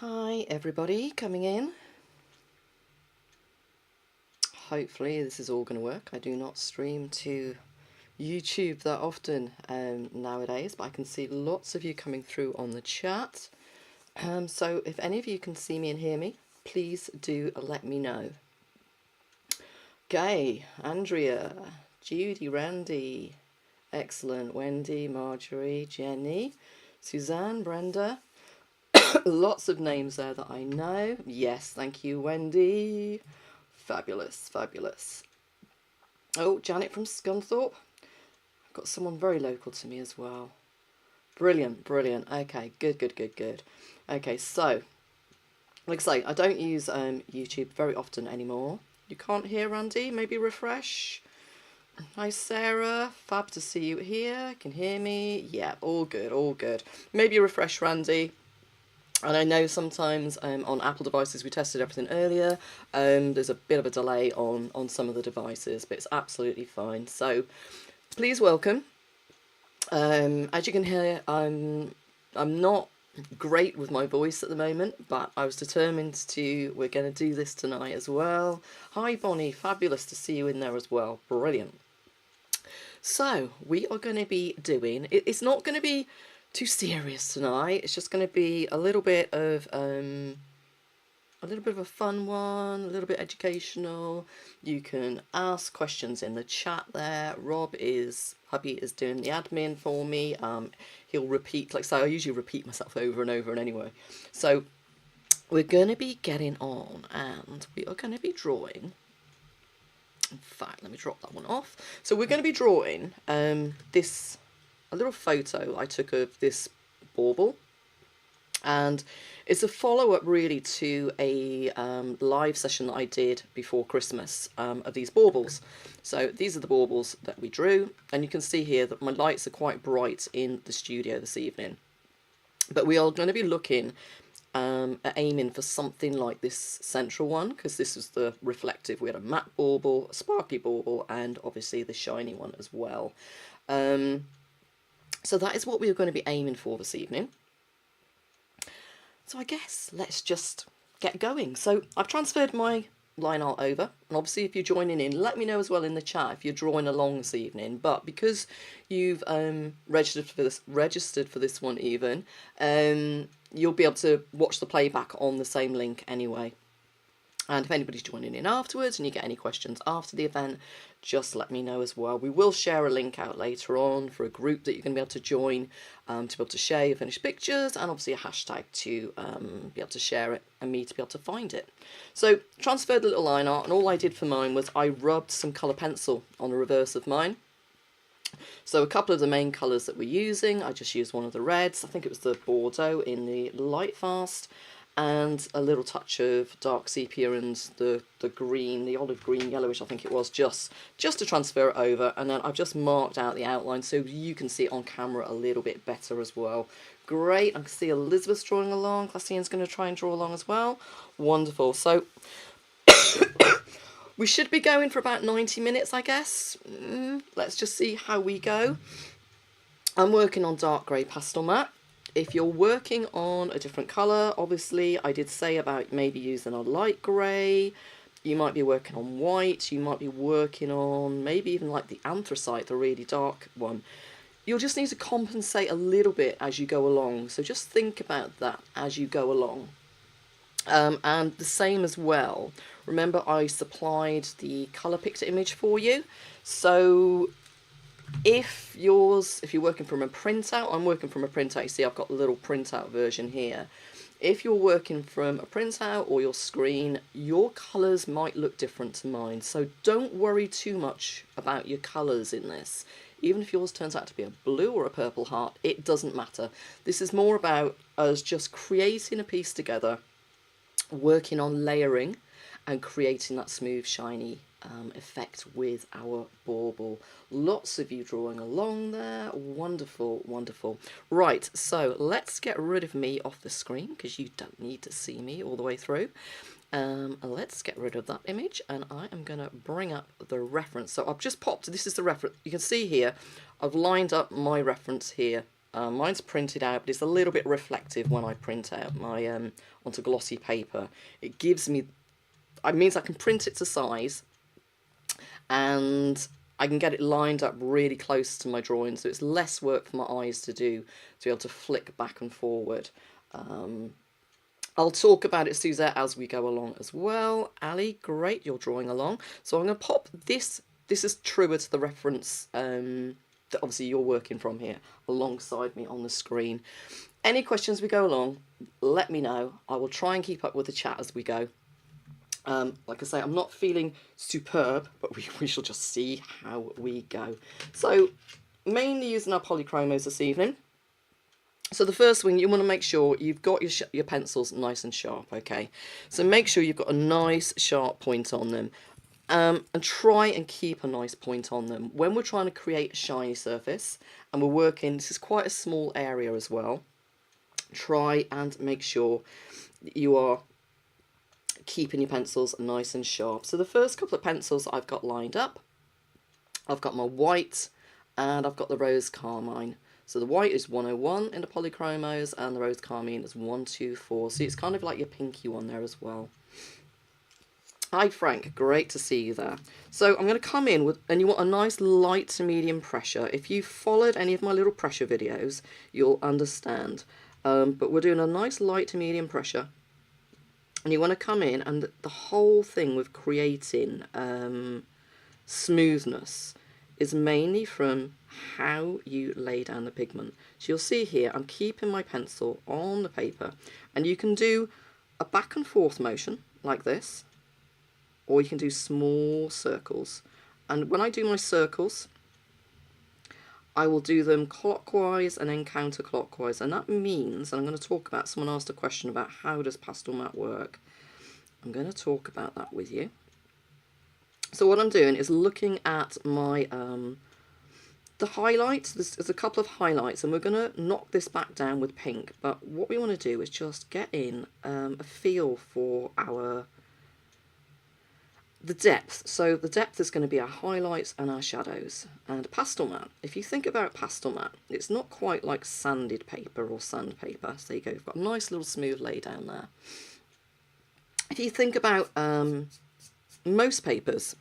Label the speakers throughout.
Speaker 1: Hi everybody coming in. Hopefully this is all going to work. I do not stream to YouTube that often nowadays, but I can see lots of you coming through on the chat. So if any of you can see me and hear me, please do let me know. Gay, Andrea, Judy, Randy, excellent, Wendy, Marjorie, Jenny, Suzanne, Brenda. Lots of names there that I know. Yes, thank you, Wendy. Fabulous, fabulous. Oh, Janet from Scunthorpe. I've got someone very local to me as well. Brilliant, brilliant. Okay, good, good, good, good. Okay, so, like I say, I don't use YouTube very often anymore. You can't hear Randy? Maybe refresh. Hi, Sarah. Fab to see you here. Can hear me? Yeah, all good, all good. Maybe refresh, Randy. And I know sometimes on Apple devices, we tested everything earlier, there's a bit of a delay on some of the devices, but it's absolutely fine. So please welcome. As you can hear, I'm not great with my voice at the moment, but I was determined we're going to do this tonight as well. Hi Bonnie, fabulous to see you in there as well, brilliant. So we are going to be doing, it's not going to be too serious tonight. It's just going to be a little bit of a fun one, a little bit educational. You can ask questions in the chat there. Hubby is doing the admin for me. He'll repeat, like so I usually repeat myself over and over and anyway. So we're going to be getting on and we are going to be drawing. In fact, let me drop that one off. So we're going to be drawing a little photo I took of this bauble, and it's a follow-up really to a live session that I did before Christmas of these baubles. So these are the baubles that we drew, and you can see here that my lights are quite bright in the studio this evening, but we are going to be looking at aiming for something like this central one, because this is the reflective. We had a matte bauble, a sparkly bauble, and obviously the shiny one as well. So that is what we are going to be aiming for this evening. So I guess let's just get going. So I've transferred my line art over, and obviously if you're joining in, let me know as well in the chat if you're drawing along this evening. But because you've registered for this one even, you'll be able to watch the playback on the same link anyway. And if anybody's joining in afterwards and you get any questions after the event, just let me know as well. We will share a link out later on for a group that you're going to be able to join to be able to share your finished pictures, and obviously a hashtag to be able to share it and me to be able to find it. So transferred the little line art, and all I did for mine was I rubbed some colour pencil on the reverse of mine. So a couple of the main colours that we're using, I just used one of the reds. I think it was the Bordeaux in the Light Fast, and a little touch of dark sepia and the green, the olive green yellowish I think it was, just to transfer it over. And then I've just marked out the outline so you can see it on camera a little bit better as well. Great, I can see Elizabeth's drawing along, Classine's going to try and draw along as well. Wonderful. So we should be going for about 90 minutes, I guess. Let's just see how we go. I'm working on dark grey pastel matte. If you're working on a different colour, obviously I did say about maybe using a light grey. You might be working on white, you might be working on maybe even like the anthracite, the really dark one. You'll just need to compensate a little bit as you go along, so just think about that as you go along. And the same as well, remember I supplied the colour picture image for you, so if you're working from a printout, I'm working from a printout, you see I've got a little printout version here. If you're working from a printout or your screen, your colours might look different to mine, so don't worry too much about your colours in this. Even if yours turns out to be a blue or a purple heart, it doesn't matter. This is more about us just creating a piece together, working on layering and creating that smooth, shiny effect with our bauble. Lots of you drawing along there. Wonderful, wonderful. Right, so let's get rid of me off the screen because you don't need to see me all the way through. Let's get rid of that image, and I am going to bring up the reference. So I've just popped, this is the reference. You can see here, I've lined up my reference here Mine's printed out, but it's a little bit reflective when I print out my onto glossy paper. It gives me, it means I can print it to size, and I can get it lined up really close to my drawing, so it's less work for my eyes to do, to be able to flick back and forward. I'll talk about it, Suzette, as we go along as well. Ali, great, you're drawing along. So I'm going to pop this. This is truer to the reference that obviously you're working from here, alongside me on the screen. Any questions we go along, let me know. I will try and keep up with the chat as we go. Like I say, I'm not feeling superb, but we shall just see how we go. So, mainly using our polychromos this evening. So the first thing, you want to make sure you've got your pencils nice and sharp, okay? So make sure you've got a nice sharp point on them. And try and keep a nice point on them. When we're trying to create a shiny surface, and we're working, this is quite a small area as well, try and make sure that you are keeping your pencils nice and sharp. So the first couple of pencils I've got lined up, I've got my white and I've got the rose carmine. So the white is 101 in the polychromos and the rose carmine is 124. So it's kind of like your pinky one there as well. Hi Frank, great to see you there. So I'm going to come in with, and you want a nice light to medium pressure. If you followed any of my little pressure videos, you'll understand. But we're doing a nice light to medium pressure. And you want to come in, and the whole thing with creating smoothness is mainly from how you lay down the pigment. So you'll see here, I'm keeping my pencil on the paper, and you can do a back and forth motion like this, or you can do small circles. And when I do my circles, I will do them clockwise and then counterclockwise, and that means, and I'm going to talk about, someone asked a question about how does pastel mat work. I'm going to talk about that with you. So what I'm doing is looking at my the highlights. There's a couple of highlights, and we're going to knock this back down with pink, but what we want to do is just get in a feel for the depth. So the depth is going to be our highlights and our shadows. And pastel mat, if you think about pastel mat, it's not quite like sanded paper or sandpaper. So there you go, you've got a nice little smooth lay down there. If you think about most papers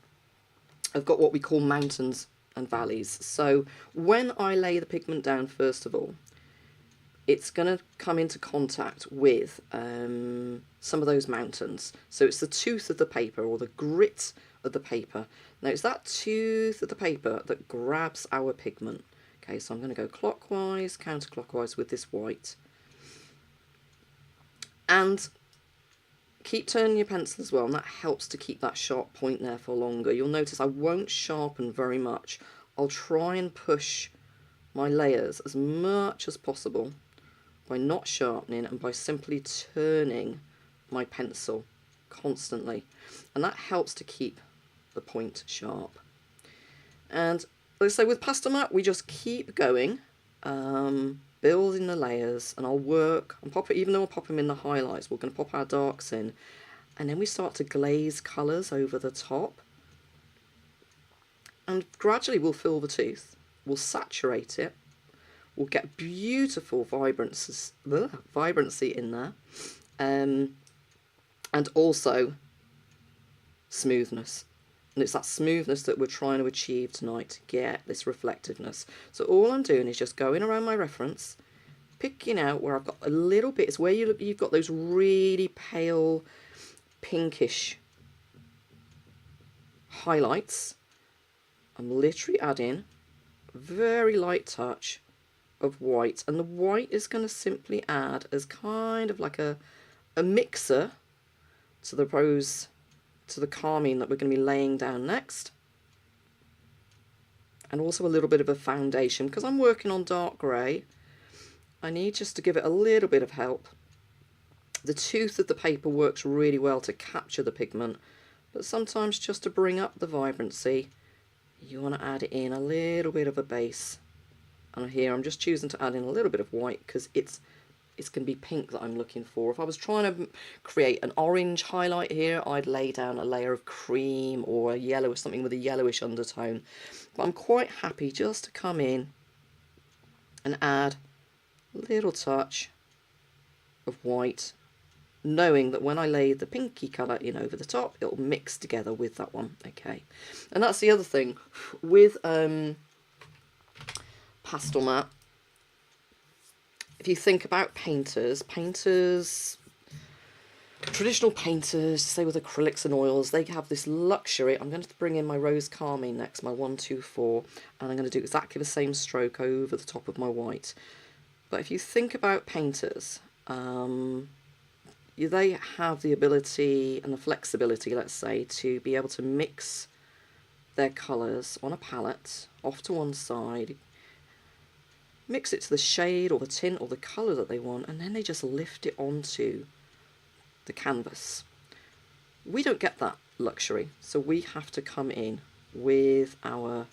Speaker 1: have got what we call mountains and valleys. So when I lay the pigment down, first of all, it's going to come into contact with some of those mountains. So it's the tooth of the paper, or the grit of the paper. Now it's that tooth of the paper that grabs our pigment. Okay, so I'm going to go clockwise, counterclockwise with this white. And keep turning your pencil as well, and that helps to keep that sharp point there for longer. You'll notice I won't sharpen very much. I'll try and push my layers as much as possible by not sharpening and by simply turning my pencil constantly, and that helps to keep the point sharp. And let's say with pastel mat, we just keep going, building the layers, and I'll work and pop it, even though we'll pop them in the highlights, we're going to pop our darks in, and then we start to glaze colours over the top, and gradually we'll fill the tooth, we'll saturate it, we'll get beautiful vibrancy in there, and also smoothness. And it's that smoothness that we're trying to achieve tonight to get this reflectiveness. So all I'm doing is just going around my reference, picking out where I've got a little bit. It's where you've got those really pale pinkish highlights. I'm literally adding a very light touch of white, and the white is going to simply add as kind of like a mixer to the rose, to the carmine that we're going to be laying down next, and also a little bit of a foundation. Because I'm working on dark grey, I need just to give it a little bit of help. The tooth of the paper works really well to capture the pigment, but sometimes just to bring up the vibrancy, you want to add in a little bit of a base. And here I'm just choosing to add in a little bit of white because it's going to be pink that I'm looking for. If I was trying to create an orange highlight here, I'd lay down a layer of cream or a yellow, something with a yellowish undertone. But I'm quite happy just to come in and add little touch of white, knowing that when I lay the pinky colour in over the top, it'll mix together with that one. Okay, and that's the other thing with pastel mat. If you think about painters, traditional painters, say with acrylics and oils, they have this luxury. I'm going to bring in my rose carmine next, my 124, and I'm going to do exactly the same stroke over the top of my white. But if you think about painters, they have the ability and the flexibility, let's say, to be able to mix their colours on a palette off to one side, mix it to the shade or the tint or the colour that they want, and then they just lift it onto the canvas. We don't get that luxury, so we have to come in with our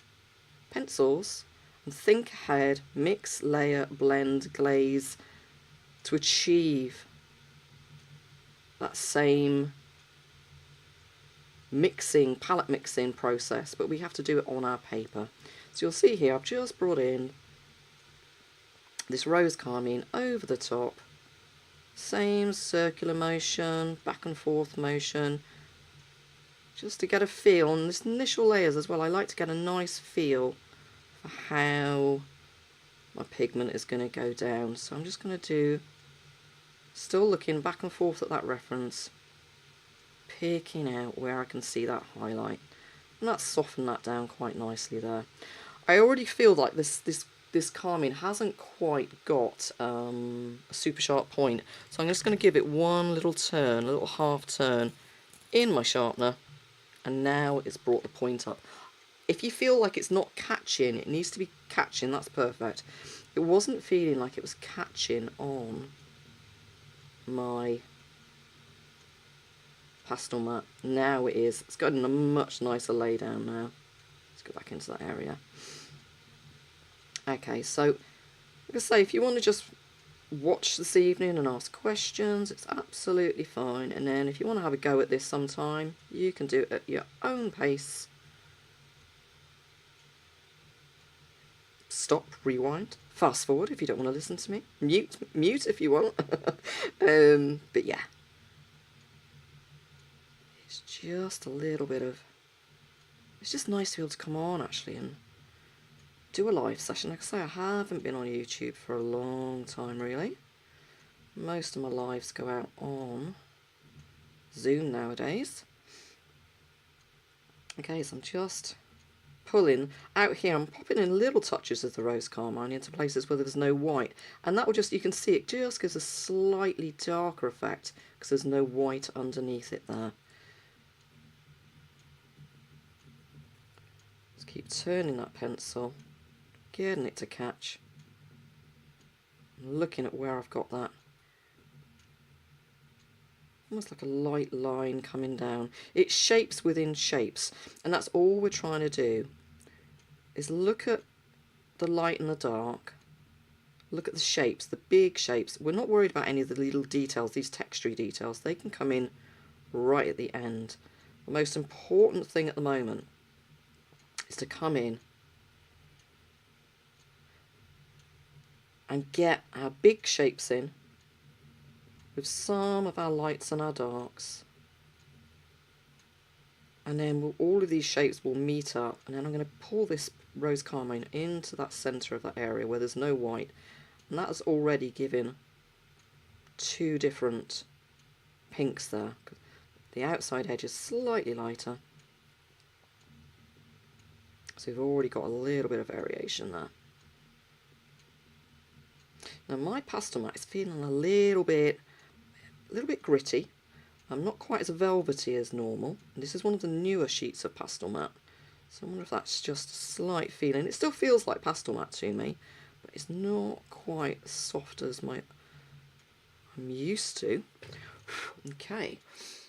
Speaker 1: pencils and think ahead, mix, layer, blend, glaze to achieve that same mixing, palette mixing process, but we have to do it on our paper. So you'll see here I've just brought in this rose carmine over the top, same circular motion, back and forth motion, just to get a feel on this initial layers as well. I like to get a nice feel for how my pigment is going to go down. So I'm just going to do, still looking back and forth at that reference, picking out where I can see that highlight, and that's softened that down quite nicely there. I already feel like this carmine hasn't quite got a super sharp point, so I'm just going to give it one little turn, a little half turn in my sharpener, and now it's brought the point up. If you feel like it's not catching, it needs to be catching, that's perfect. It wasn't feeling like it was catching on my pastel mat. Now it is. It's gotten a much nicer lay down now. Let's go back into that area. Okay, so like I say, if you want to just watch this evening and ask questions, it's absolutely fine. And then if you want to have a go at this sometime, you can do it at your own pace. Stop, rewind, fast forward if you don't want to listen to me, mute if you want. But yeah, it's just a little bit of, it's just nice to be able to come on actually and do a live session. Like I say, I haven't been on YouTube for a long time really. Most of my lives go out on Zoom nowadays. Okay, so I'm just pulling out here. I'm popping in little touches of the rose carmine into places where there's no white, and that will just, you can see it just gives a slightly darker effect because there's no white underneath it there. Just keep turning that pencil, getting it to catch, looking at where I've got that, almost like a light line coming down. It's shapes within shapes, and that's all we're trying to do, is look at the light and the dark, look at the shapes, the big shapes. We're not worried about any of the little details, these textury details. They can come in right at the end. The most important thing at the moment is to come in and get our big shapes in with some of our lights and our darks, and then all of these shapes will meet up, and then I'm going to pull this rose carmine into that centre of that area where there's no white, and that has already given two different pinks there. The outside edge is slightly lighter, so we've already got a little bit of variation there. Now my pastel mat is feeling a little bit gritty. I'm not quite as velvety as normal. And this is one of the newer sheets of pastel mat, so I wonder if that's just a slight feeling. It still feels like pastel mat to me, but it's not quite as soft as I'm used to. Okay,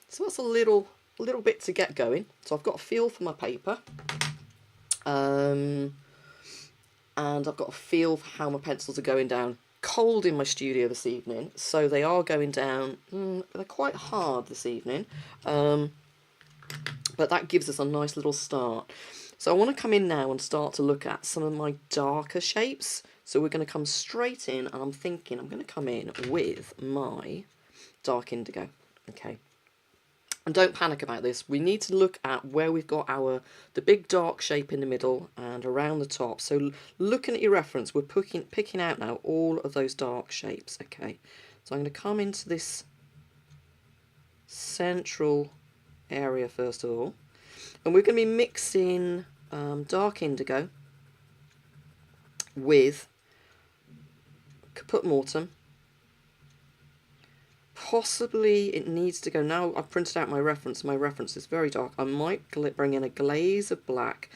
Speaker 1: so that's a little bit to get going. So I've got a feel for my paper, and I've got a feel for how my pencils are going down. Cold in my studio this evening, so they are going down. They're quite hard this evening, but that gives us a nice little start. So I want to come in now and start to look at some of my darker shapes. So we're going to come straight in, and I'm thinking I'm going to come in with my dark indigo. Okay. And don't panic about this. We need to look at where we've got the big dark shape in the middle and around the top. So looking at your reference, we're picking out now all of those dark shapes. Okay. So I'm going to come into this central area first of all. And we're going to be mixing dark indigo with caput mortuum. Possibly it needs to go, now I've printed out my reference is very dark. I might bring in a glaze of black,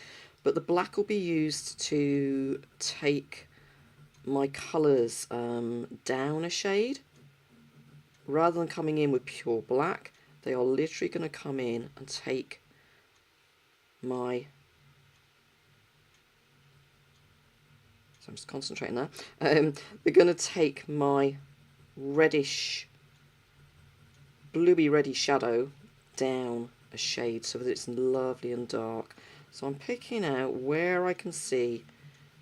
Speaker 1: but the black will be used to take my colours down a shade. Rather than coming in with pure black, they are literally going to come in and take my... So I'm just concentrating there. They're going to take my reddish, bluey reddish shadow down a shade so that it's lovely and dark. So I'm picking out where I can see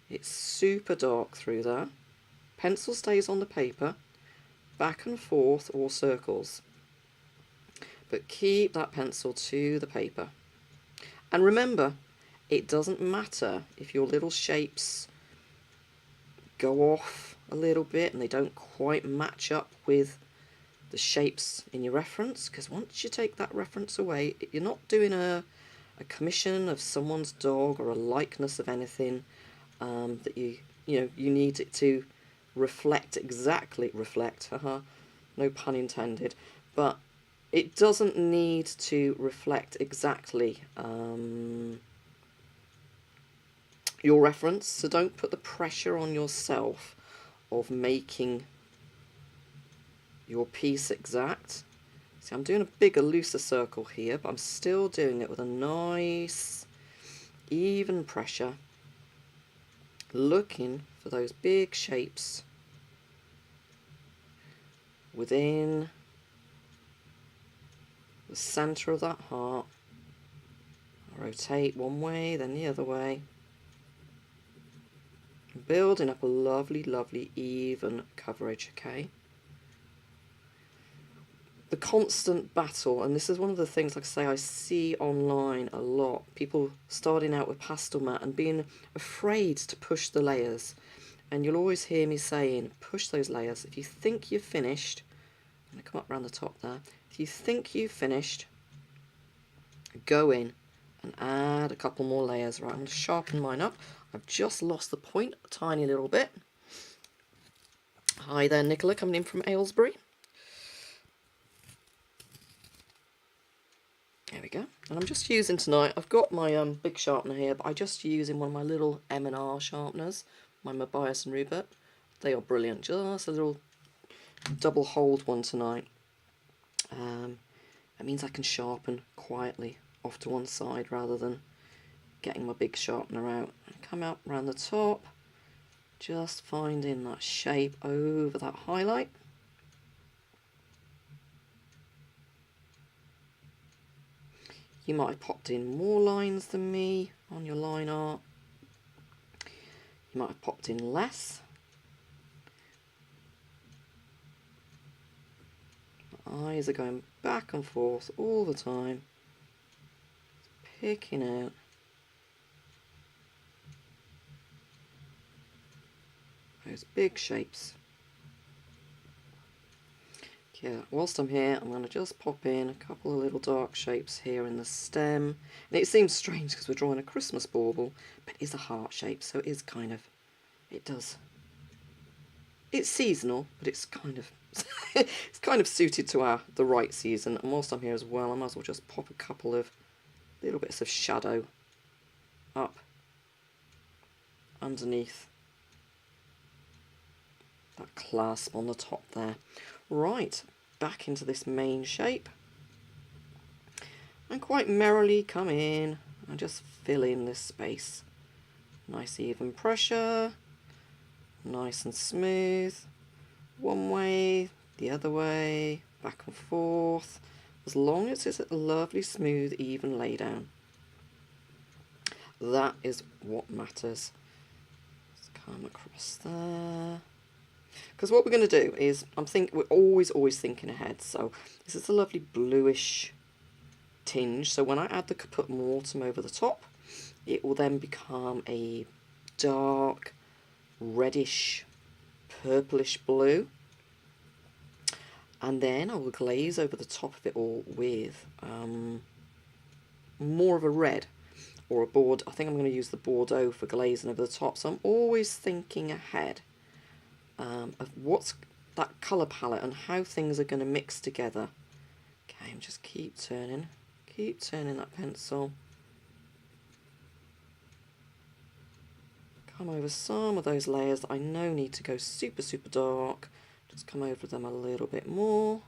Speaker 1: it's super dark through there. Pencil stays on the paper, back and forth or circles. But keep that pencil to the paper. And remember, it doesn't matter if your little shapes go off a little bit and they don't quite match up with the shapes in your reference, because once you take that reference away, you're not doing a commission of someone's dog or a likeness of anything that you need it to reflect, no pun intended, but it doesn't need to reflect exactly your reference, so don't put the pressure on yourself of making your piece exact. See, I'm doing a bigger, looser circle here, but I'm still doing it with a nice, even pressure, looking for those big shapes within the centre of that heart. I'll rotate one way, then the other way. Building up a lovely, lovely, even coverage, okay? The constant battle, and this is one of the things, like I say, I see online a lot. People starting out with pastel mat and being afraid to push the layers. And you'll always hear me saying, push those layers. If you think you've finished, I'm going to come up around the top there. If you think you've finished, go in and add a couple more layers. Right, I'm going to sharpen mine up. I've just lost the point a tiny little bit. Hi there, Nicola, coming in from Aylesbury. There we go. And I'm just using tonight, I've got my big sharpener here, but I'm just using one of my little M&R sharpeners, my Mabias and Rupert. They are brilliant. Just a little double hold one tonight. That means I can sharpen quietly off to one side rather than getting my big sharpener out. Come out around the top, just finding that shape over that highlight. You might have popped in more lines than me on your line art. You might have popped in less. My eyes are going back and forth all the time, picking out those big shapes. Yeah, whilst I'm here, I'm going to just pop in a couple of little dark shapes here in the stem. And it seems strange because we're drawing a Christmas bauble, but it is a heart shape, so it is kind of, it's seasonal, but it's kind of, it's kind of suited to the right season. And whilst I'm here as well, I might as well just pop a couple of little bits of shadow up underneath that clasp on the top there. Right, back into this main shape, and quite merrily come in and just fill in this space. Nice even pressure, nice and smooth, one way, the other way, back and forth, as long as it's a lovely, smooth, even lay down. That is what matters. Let's come across there. Because what we're going to do is, we're always thinking ahead. So this is a lovely bluish tinge. So when I add the caput mortuum over the top, it will then become a dark reddish purplish blue. And then I will glaze over the top of it all with more of a red or a Bordeaux. I think I'm going to use the Bordeaux for glazing over the top. So I'm always thinking ahead of what's that colour palette and how things are going to mix together. Okay, and just keep turning that pencil. Come over some of those layers that I know need to go super dark. Just come over them a little bit more.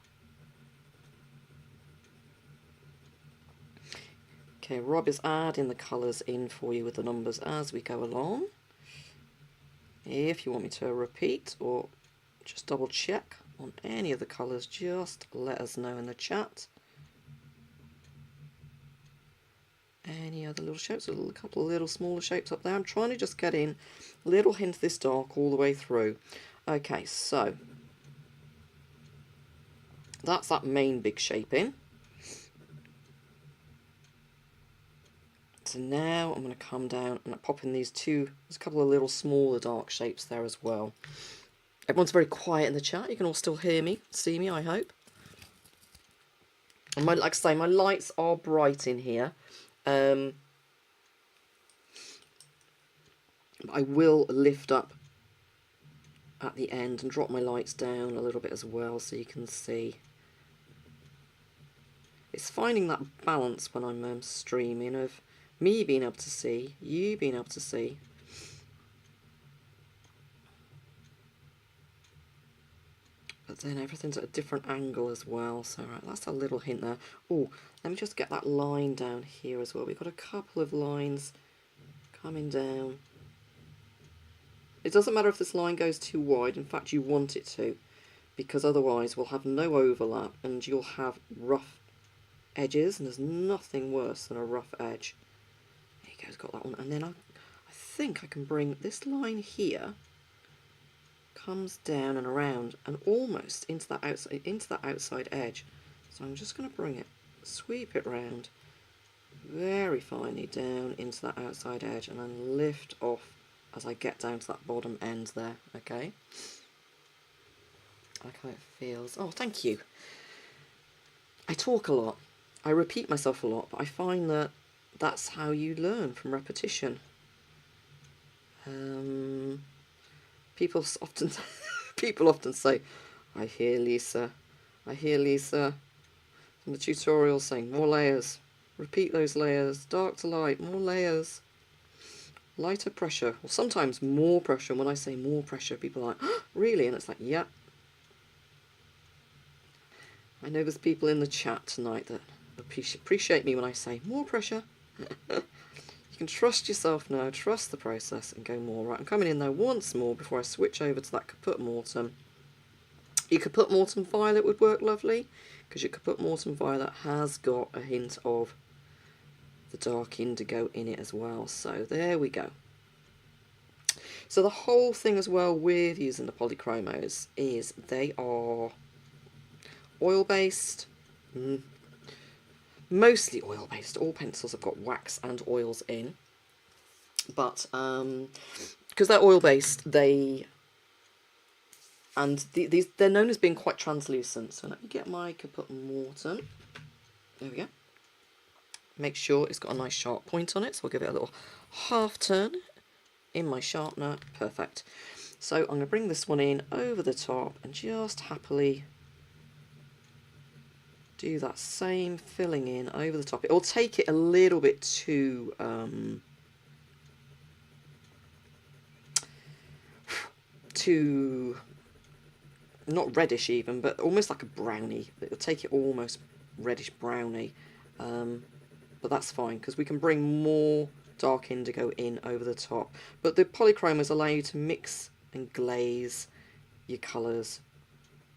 Speaker 1: Okay, Rob is adding the colours in for you with the numbers as we go along. If you want me to repeat or just double check on any of the colours, just let us know in the chat. Any other little shapes? A couple of little smaller shapes up there. I'm trying to just get in a little hint of this dark all the way through. Okay, so that's that main big shape in. So now I'm going to come down and pop in these two. There's a couple of little smaller dark shapes there as well. Everyone's very quiet in the chat. You can all still hear me, see me, I hope. And like I say, my lights are bright in here. I will lift up at the end and drop my lights down a little bit as well so you can see. It's finding that balance when I'm streaming of me being able to see, you being able to see. But then everything's at a different angle as well. So right, that's a little hint there. Oh, let me just get that line down here as well. We've got a couple of lines coming down. It doesn't matter if this line goes too wide. In fact, you want it to, because otherwise we'll have no overlap and you'll have rough edges, and there's nothing worse than a rough edge. There you go, it's got that one. And then I think I can bring this line here, comes down and around and almost into that outside edge. So I'm just going to bring it, sweep it round very finely down into that outside edge and then lift off as I get down to that bottom end there. Okay, I like how it feels. Oh, thank you. I talk a lot, I repeat myself a lot, but I find that that's how you learn, from repetition. People often say, I hear Lisa from the tutorial saying more layers, repeat those layers, dark to light, more layers, lighter pressure, or sometimes more pressure. And when I say more pressure, people are like, oh, really? And it's like, yeah. I know there's people in the chat tonight that appreciate me when I say more pressure. You can trust yourself now, trust the process and go more. Right, I'm coming in there once more before I switch over to that caput mortuum. Your caput mortuum violet would work lovely, because your caput mortuum violet has got a hint of the dark indigo in it as well. So there we go. So the whole thing as well with using the polychromos is they are oil-based, mostly oil-based. All pencils have got wax and oils in, but because they're oil-based, they're known as being quite translucent. So let me get my caput mortuum. There we go. Make sure it's got a nice sharp point on it, so I'll give it a little half turn in my sharpener. Perfect. So I'm going to bring this one in over the top and just happily do that same filling in over the top. It will take it a little bit too not reddish even, but almost like a brownie. It'll take it almost reddish brownie, but that's fine because we can bring more dark indigo in over the top. But the polychromos allow you to mix and glaze your colours,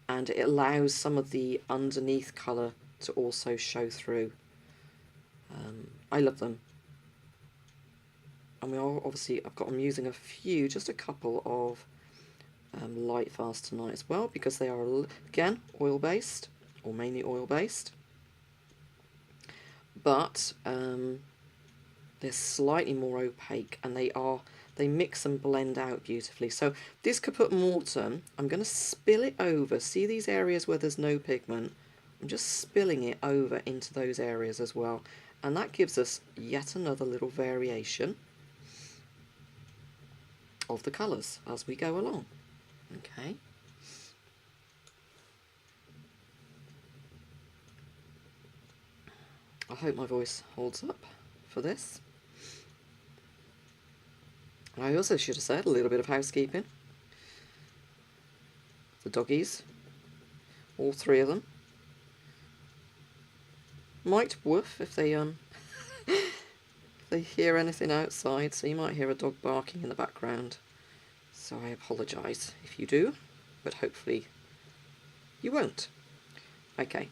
Speaker 1: and it allows some of the underneath colour to also show through. I love them. And we are obviously, I'm using a few, just a couple of light fast tonight as well, because they are, again, oil-based, or mainly oil-based. But they're slightly more opaque, and they mix and blend out beautifully. So this Caput Mortem, I'm going to spill it over. See these areas where there's no pigment? I'm just spilling it over into those areas as well. And that gives us yet another little variation of the colours as we go along. Okay. I hope my voice holds up for this. I also should have said a little bit of housekeeping. The doggies, all three of them, might woof if they they hear anything outside, so you might hear a dog barking in the background. So I apologise if you do, but hopefully you won't. Okay,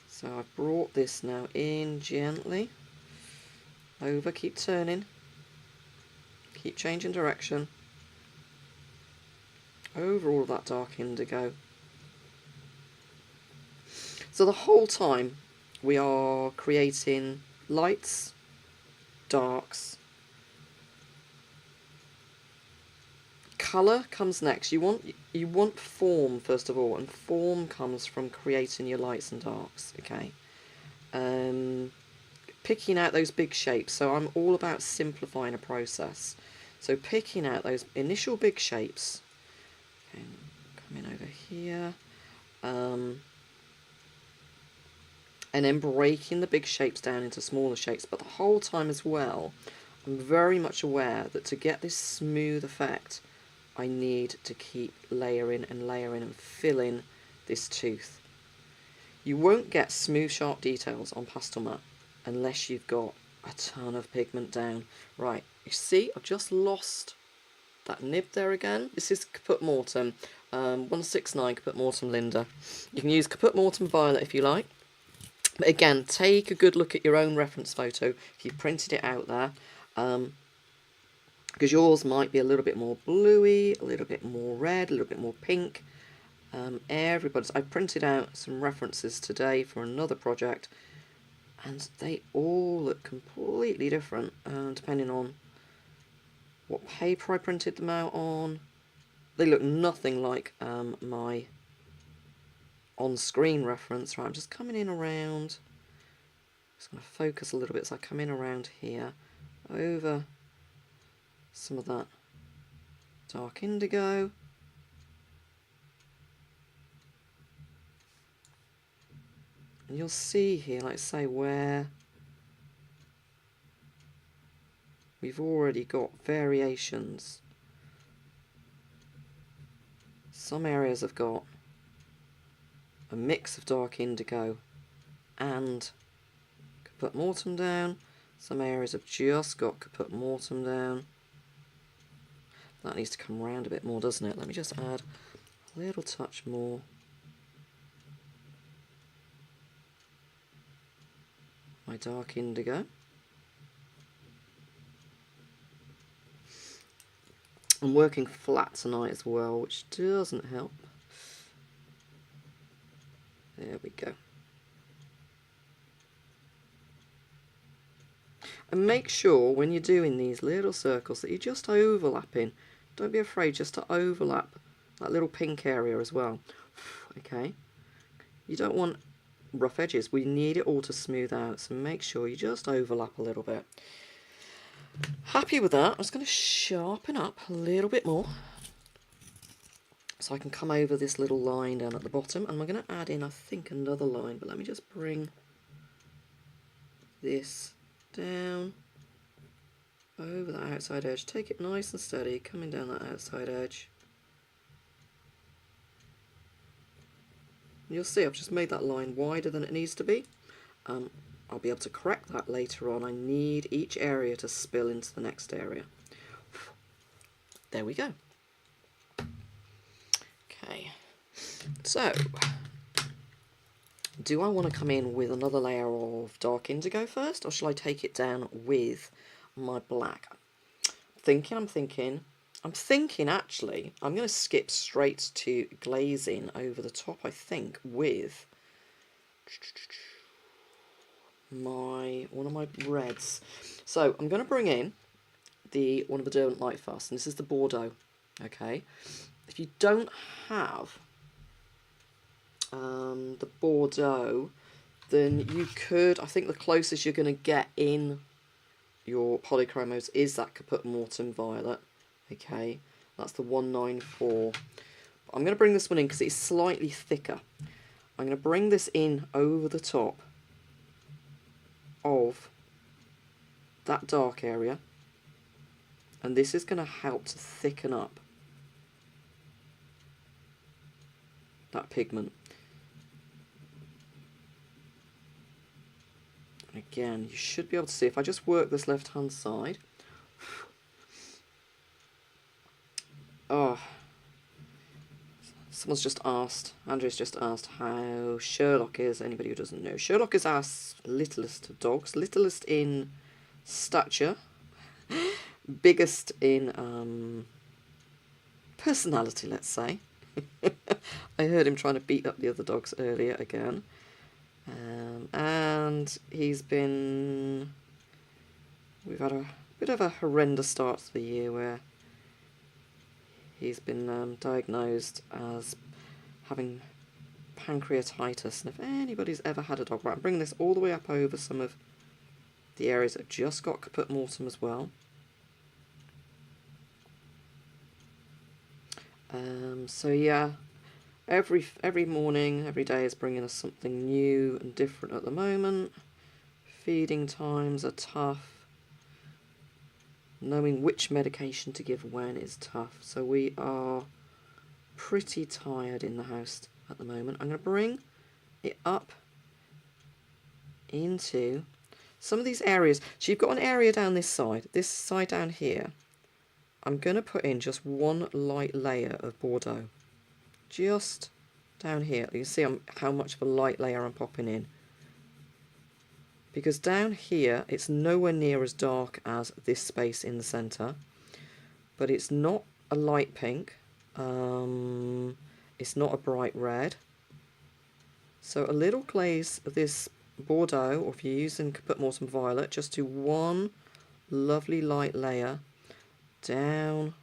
Speaker 1: so I've brought this now in gently over, keep turning, keep changing direction, over all of that dark indigo. So the whole time we are creating lights, darks. Colour comes next. You want form first of all, and form comes from creating your lights and darks. Okay, picking out those big shapes. So I'm all about simplifying a process. So picking out those initial big shapes. Okay, coming over here, and then breaking the big shapes down into smaller shapes. But the whole time as well, I'm very much aware that to get this smooth effect, I need to keep layering and filling this tooth. You won't get smooth, sharp details on pastel matte unless you've got a ton of pigment down. Right, you see, I've just lost that nib there again. This is Caput Mortem, 169 Caput Mortem Linda. You can use Caput Mortem Violet if you like. But again, take a good look at your own reference photo if you've printed it out there. Because yours might be a little bit more bluey, a little bit more red, a little bit more pink. Everybody's. I printed out some references today for another project, and they all look completely different depending on what paper I printed them out on. They look nothing like my on-screen reference. Right, I'm just coming in around. Just going to focus a little bit, so I come in around here, over some of that dark indigo. And you'll see here, like I say, where we've already got variations. Some areas have got a mix of dark indigo and Caput Mortem down. Some areas have just got Caput Mortem down. That needs to come around a bit more, doesn't it? Let me just add a little touch more. My dark indigo. I'm working flat tonight as well, which doesn't help. There we go. And make sure when you're doing these little circles that you're just overlapping. Don't be afraid just to overlap that little pink area as well. Okay. You don't want rough edges. We need it all to smooth out, so make sure you just overlap a little bit. Happy with that. I'm just going to sharpen up a little bit more so I can come over this little line down at the bottom, and we're going to add in, I think, another line, but let me just bring this down over that outside edge. Take it nice and steady, coming down that outside edge. You'll see I've just made that line wider than it needs to be. I'll be able to correct that later on. I need each area to spill into the next area. There we go. Okay, so do I want to come in with another layer of dark indigo first, or shall I take it down with my black? I'm thinking actually, I'm going to skip straight to glazing over the top, I think, with one of my reds. So I'm going to bring in one of the Don't Light Fuss, and this is the Bordeaux. Okay, if you don't have the Bordeaux, then you could, I think the closest you're going to get in your polychromos is that Caput Mortem Violet. Okay, that's the 194. But I'm going to bring this one in because it's slightly thicker. I'm going to bring this in over the top of that dark area, and this is going to help to thicken up that pigment. And again, you should be able to see, if I just work this left hand side. Oh, someone's just asked, Andrew's just asked how Sherlock is. Anybody who doesn't know, Sherlock is our littlest of dogs, littlest in stature, biggest in personality, let's say. I heard him trying to beat up the other dogs earlier again. And we've had a bit of a horrendous start to the year where he's been diagnosed as having pancreatitis. And if anybody's ever had a dog, right, I'm bringing this all the way up over some of the areas that have just got Caput Mortem as well. So yeah, every morning, every day is bringing us something new and different at the moment. Feeding times are tough. Knowing which medication to give when is tough. So we are pretty tired in the house at the moment. I'm going to bring it up into some of these areas. So you've got an area down this side down here. I'm going to put in just one light layer of Bordeaux. Just down here. You can see how much of a light layer I'm popping in. Because down here, it's nowhere near as dark as this space in the centre. But it's not a light pink. It's not a bright red. So a little glaze of this Bordeaux, or if you're using Caput Mortem Violet, just do one lovely light layer down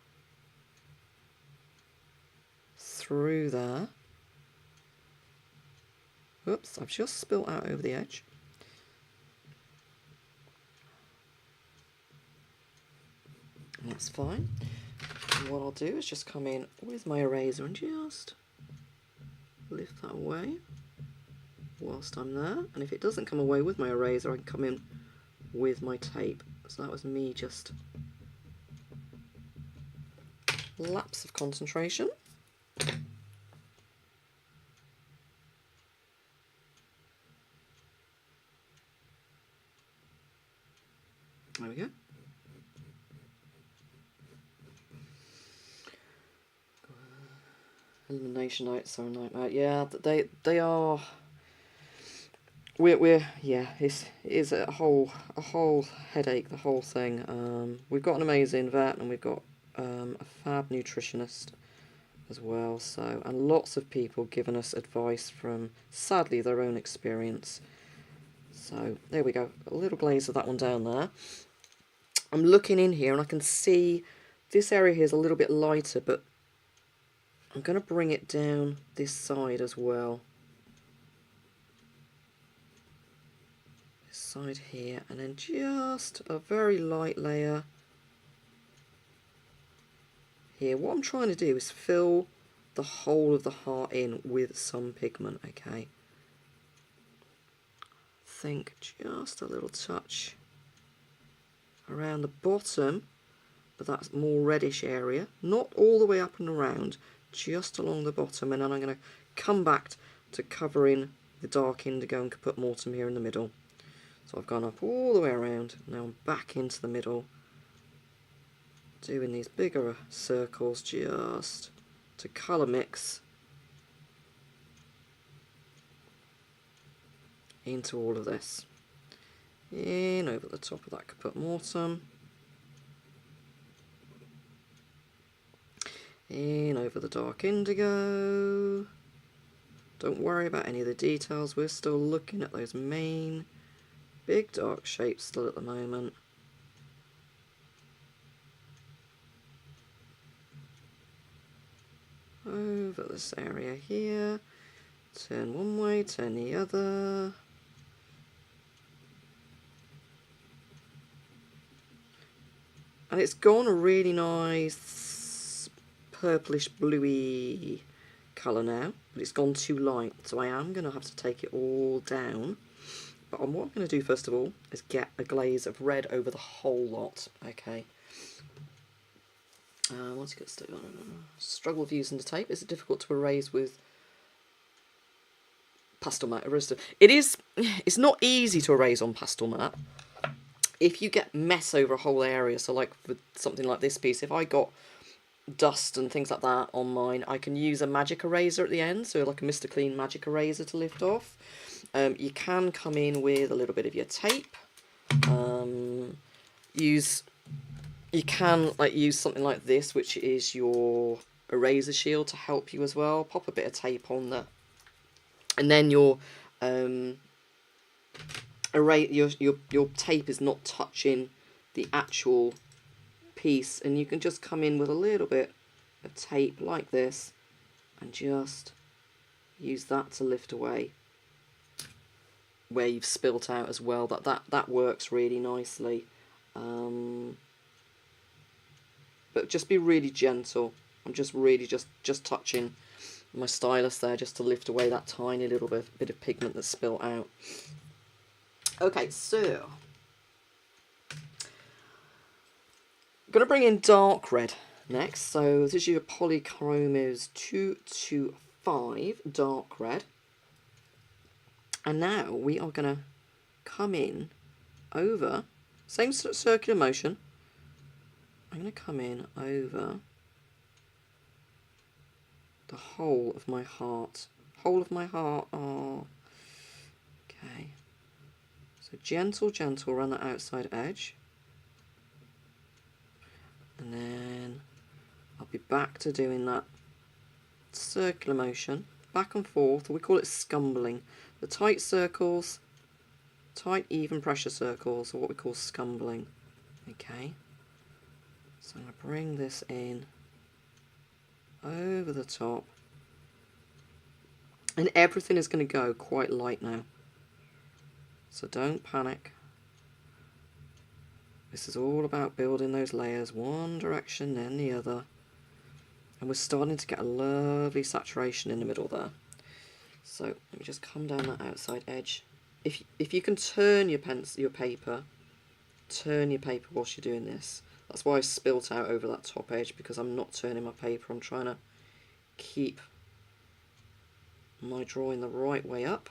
Speaker 1: through there. Oops, I've just spilt out over the edge. And that's fine. And what I'll do is just come in with my eraser and just lift that away whilst I'm there. And if it doesn't come away with my eraser, I can come in with my tape. So that was me just lapse of concentration. There we go. Illumination notes are a nightmare. Yeah, they are. Yeah. It is a whole headache. The whole thing. We've got an amazing vet, and we've got a fab nutritionist as well. So, and lots of people giving us advice from, sadly, their own experience. So there we go. A little glaze of that one down there. I'm looking in here, and I can see this area here is a little bit lighter, but I'm going to bring it down this side as well. This side here, and then just a very light layer here. What I'm trying to do is fill the whole of the heart in with some pigment, okay? I think just a little touch around the bottom of that more reddish area, not all the way up and around, just along the bottom, and then I'm going to come back to cover in the dark indigo and Caput Mortem here in the middle. So I've gone up all the way around, now I'm back into the middle, doing these bigger circles just to colour mix into all of this. In over the top of that Caput Mortem. In over the dark indigo. Don't worry about any of the details, we're still looking at those main big dark shapes still at the moment. Over this area here, turn one way, turn the other. And it's gone a really nice purplish bluey colour now, but it's gone too light, so I am going to have to take it all down. But what I'm going to do first of all is get a glaze of red over the whole lot. Okay. Once you get started, struggle of using the tape. Is it difficult to erase with pastel matte? It's not easy to erase on pastel matte. If you get mess over a whole area, so like with something like this piece, if I got dust and things like that on mine, I can use a magic eraser at the end, so like a Mr. Clean magic eraser to lift off. You can come in with a little bit of your tape. You can use something like this, which is your eraser shield, to help you as well. Pop a bit of tape on there, and then your tape is not touching the actual piece, and you can just come in with a little bit of tape like this and just use that to lift away where you've spilt out as well. That works really nicely. But just be really gentle. I'm just really just touching my stylus there just to lift away that tiny little bit of pigment that's spilt out. Okay, so I'm going to bring in dark red next. So this is your Polychromos 225 dark red. And now we are going to come in over, same circular motion. I'm going to come in over the whole of my heart. Whole of my heart. Oh. Okay. So gentle around the outside edge. And then I'll be back to doing that circular motion, back and forth. We call it scumbling. The tight circles, tight even pressure circles are what we call scumbling. Okay. So I'm going to bring this in over the top. And everything is going to go quite light now. So don't panic. This is all about building those layers, one direction then the other. And we're starting to get a lovely saturation in the middle there. So let me just come down that outside edge. If you can turn your paper, turn your paper whilst you're doing this. That's why I spilt out over that top edge, because I'm not turning my paper. I'm trying to keep my drawing the right way up.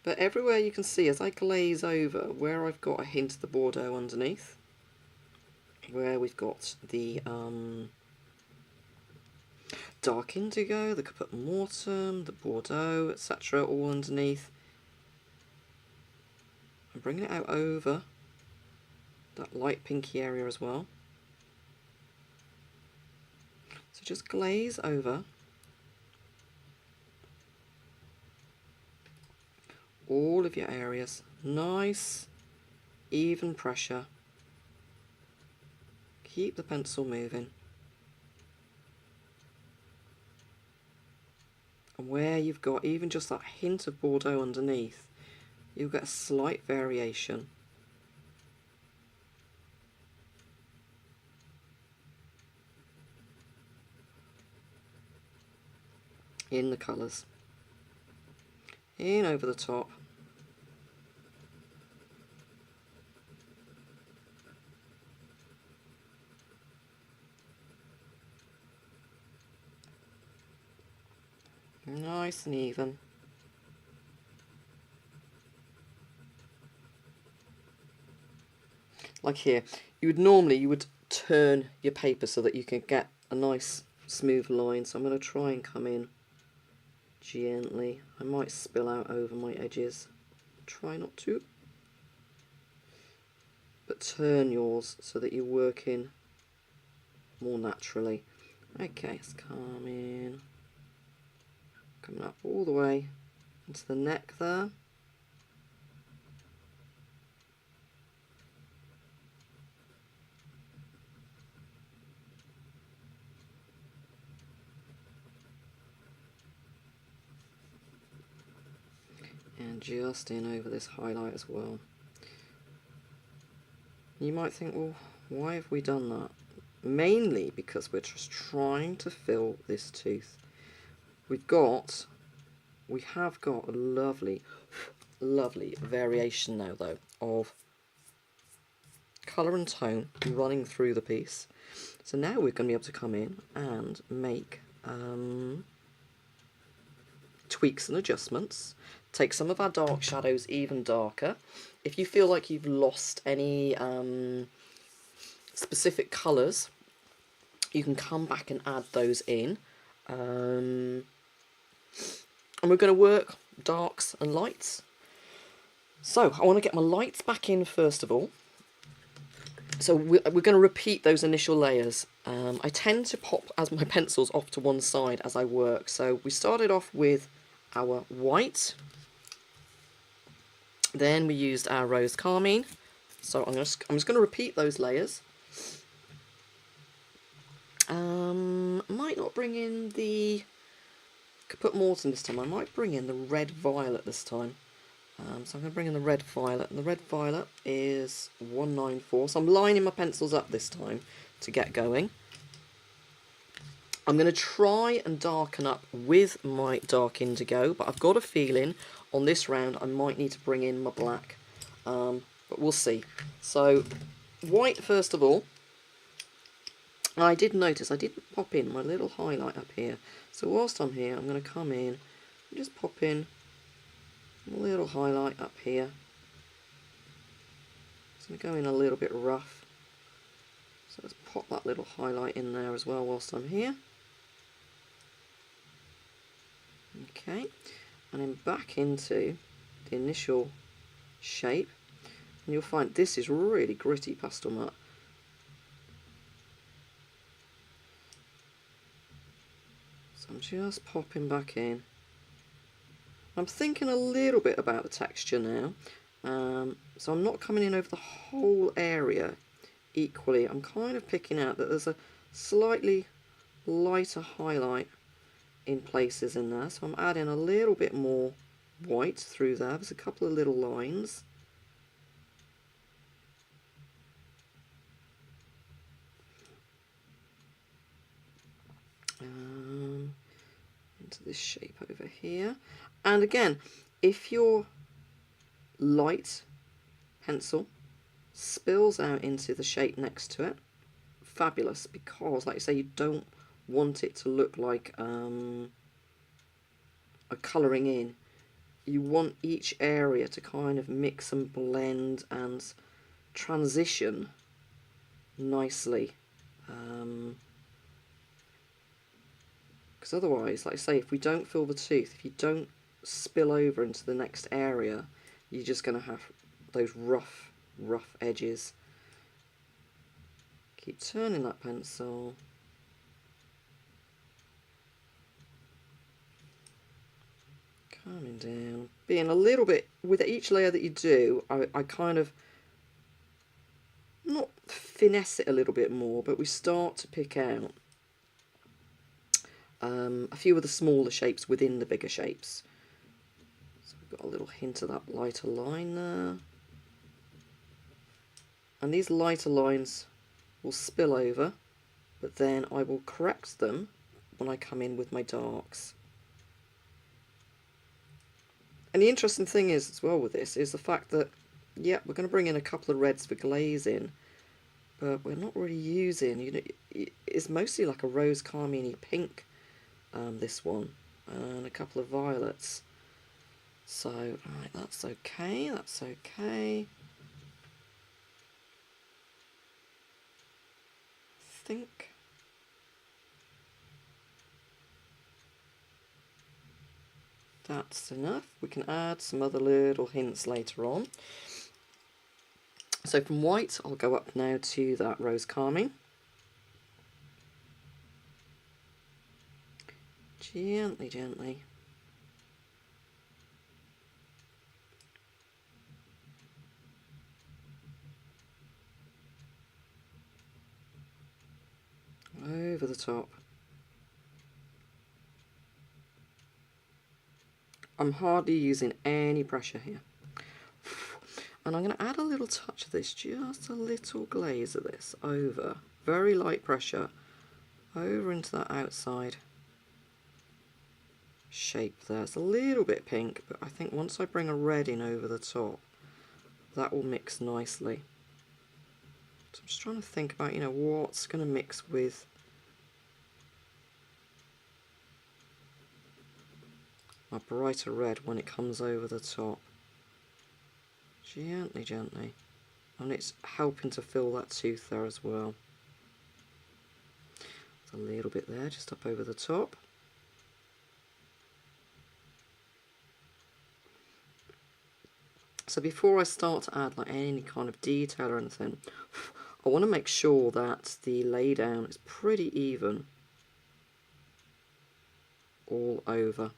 Speaker 1: But everywhere you can see, as I glaze over, where I've got a hint of the Bordeaux underneath, where we've got the dark indigo, the Caput Mortem, the Bordeaux, etc., all underneath, I'm bringing it out over that light pinky area as well. So just glaze over all of your areas. Nice, even pressure. Keep the pencil moving. And where you've got even just that hint of Bordeaux underneath, you'll get a slight variation. In the colours. In over the top. Nice and even. Like here, you would turn your paper so that you can get a nice smooth line. So I'm going to try and come in gently. I might spill out over my edges. Try not to. But but turn yours so that you're working more naturally. Okay, let's come in, coming up all the way into the neck there. And just in over this highlight as well. You might think, well, why have we done that? Mainly because we're just trying to fill this tooth. We have got a lovely, lovely variation now though of colour and tone running through the piece. So now we're going to be able to come in and make tweaks and adjustments. Take some of our dark shadows even darker. If you feel like you've lost any specific colours, you can come back and add those in. And we're going to work darks and lights. So I want to get my lights back in first of all. So we're going to repeat those initial layers. I tend to pop as my pencils off to one side as I work. So we started off with our white. Then we used our rose carmine. So I'm just going to repeat those layers. Might not bring in the... Could put more this time. I might bring in the red violet this time. So I'm going to bring in the red violet, and the red violet is 194. So I'm lining my pencils up this time to get going. I'm going to try and darken up with my dark indigo, but I've got a feeling on this round I might need to bring in my black, but we'll see. So white first of all. I did notice I didn't pop in my little highlight up here. So whilst I'm here, I'm going to come in and just pop in a little highlight up here. It's going to go in a little bit rough. So let's pop that little highlight in there as well whilst I'm here. Okay, and then back into the initial shape. And you'll find this is really gritty pastel matte. So I'm just popping back in. I'm thinking a little bit about the texture now, so I'm not coming in over the whole area equally. I'm kind of picking out that there's a slightly lighter highlight in places in there, so I'm adding a little bit more white through there. There's a couple of little lines. Into this shape over here. And again, if your light pencil spills out into the shape next to it, fabulous, because like I say, you don't want it to look like a colouring in. You want each area to kind of mix and blend and transition nicely, because otherwise, like I say, if we don't fill the tooth, if you don't spill over into the next area, you're just going to have those rough edges. Keep turning that pencil. Coming down. Being a little bit, with each layer that you do, I kind of, not finesse it a little bit more, but we start to pick out a few of the smaller shapes within the bigger shapes. So we've got a little hint of that lighter line there. And these lighter lines will spill over, but then I will correct them when I come in with my darks. And the interesting thing is, as well with this, is the fact that, yeah, we're going to bring in a couple of reds for glazing, but we're not really using, you know, it's mostly like a rose carmine pink, this one, and a couple of violets. So, right, that's okay, that's okay. I think that's enough. We can add some other little hints later on. So from white, I'll go up now to that rose carmine. Gently, gently. Over the top. I'm hardly using any pressure here. And I'm going to add a little touch of this, just a little glaze of this over, very light pressure, over into that outside shape there. It's a little bit pink, but I think once I bring a red in over the top, that will mix nicely. So I'm just trying to think about, you know, what's going to mix with my brighter red when it comes over the top. Gently, gently. And it's helping to fill that tooth there as well. There's a little bit there, just up over the top. So before I start to add like any kind of detail or anything, I want to make sure that the lay down is pretty even all over.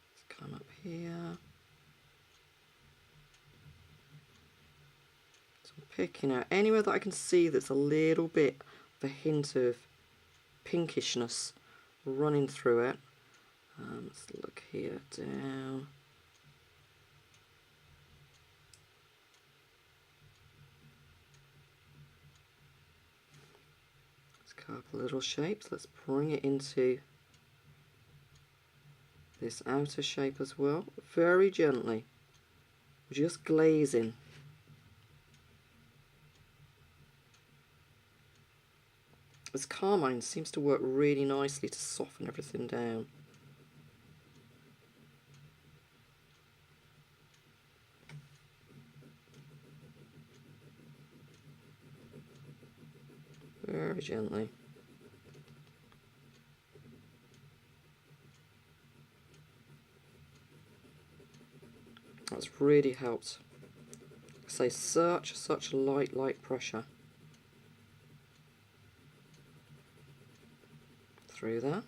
Speaker 1: Let's come up here. So I'm picking out anywhere that I can see that's a little bit of a hint of pinkishness running through it. Let's look here down. Couple little shapes. Let's bring it into this outer shape as well, very gently, just glazing. This carmine seems to work really nicely to soften everything down. Very gently. That's really helped. Say such light pressure through there.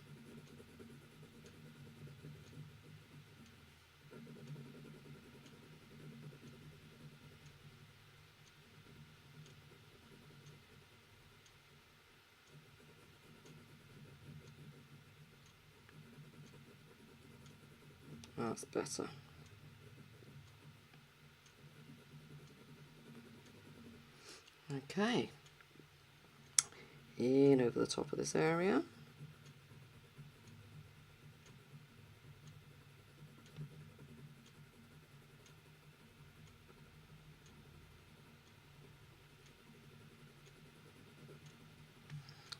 Speaker 1: That's better. Okay, in over the top of this area.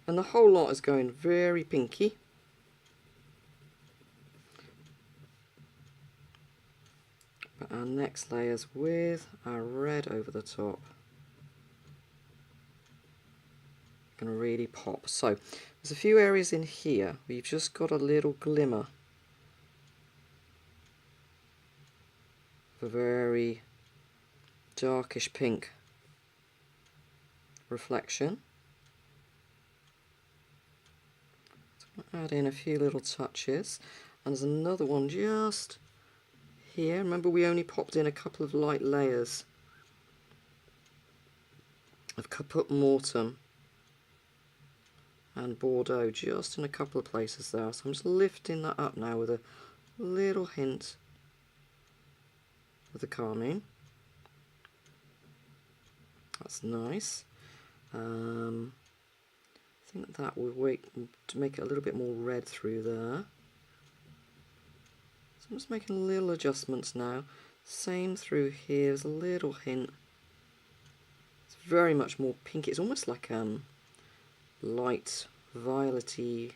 Speaker 1: And the whole lot is going very pinky. But our next layer's with our red over the top. Going to really pop. So there's a few areas in here where you've just got a little glimmer of a very darkish pink reflection. So I'm going to add in a few little touches, and there's another one just here. Remember, we only popped in a couple of light layers of Caput Mortem and Bordeaux, just in a couple of places there. So I'm just lifting that up now with a little hint of the carmine. That's nice. I think that will wait to make it a little bit more red through there. So I'm just making little adjustments now. Same through here, there's a little hint. It's very much more pink. It's almost like light violety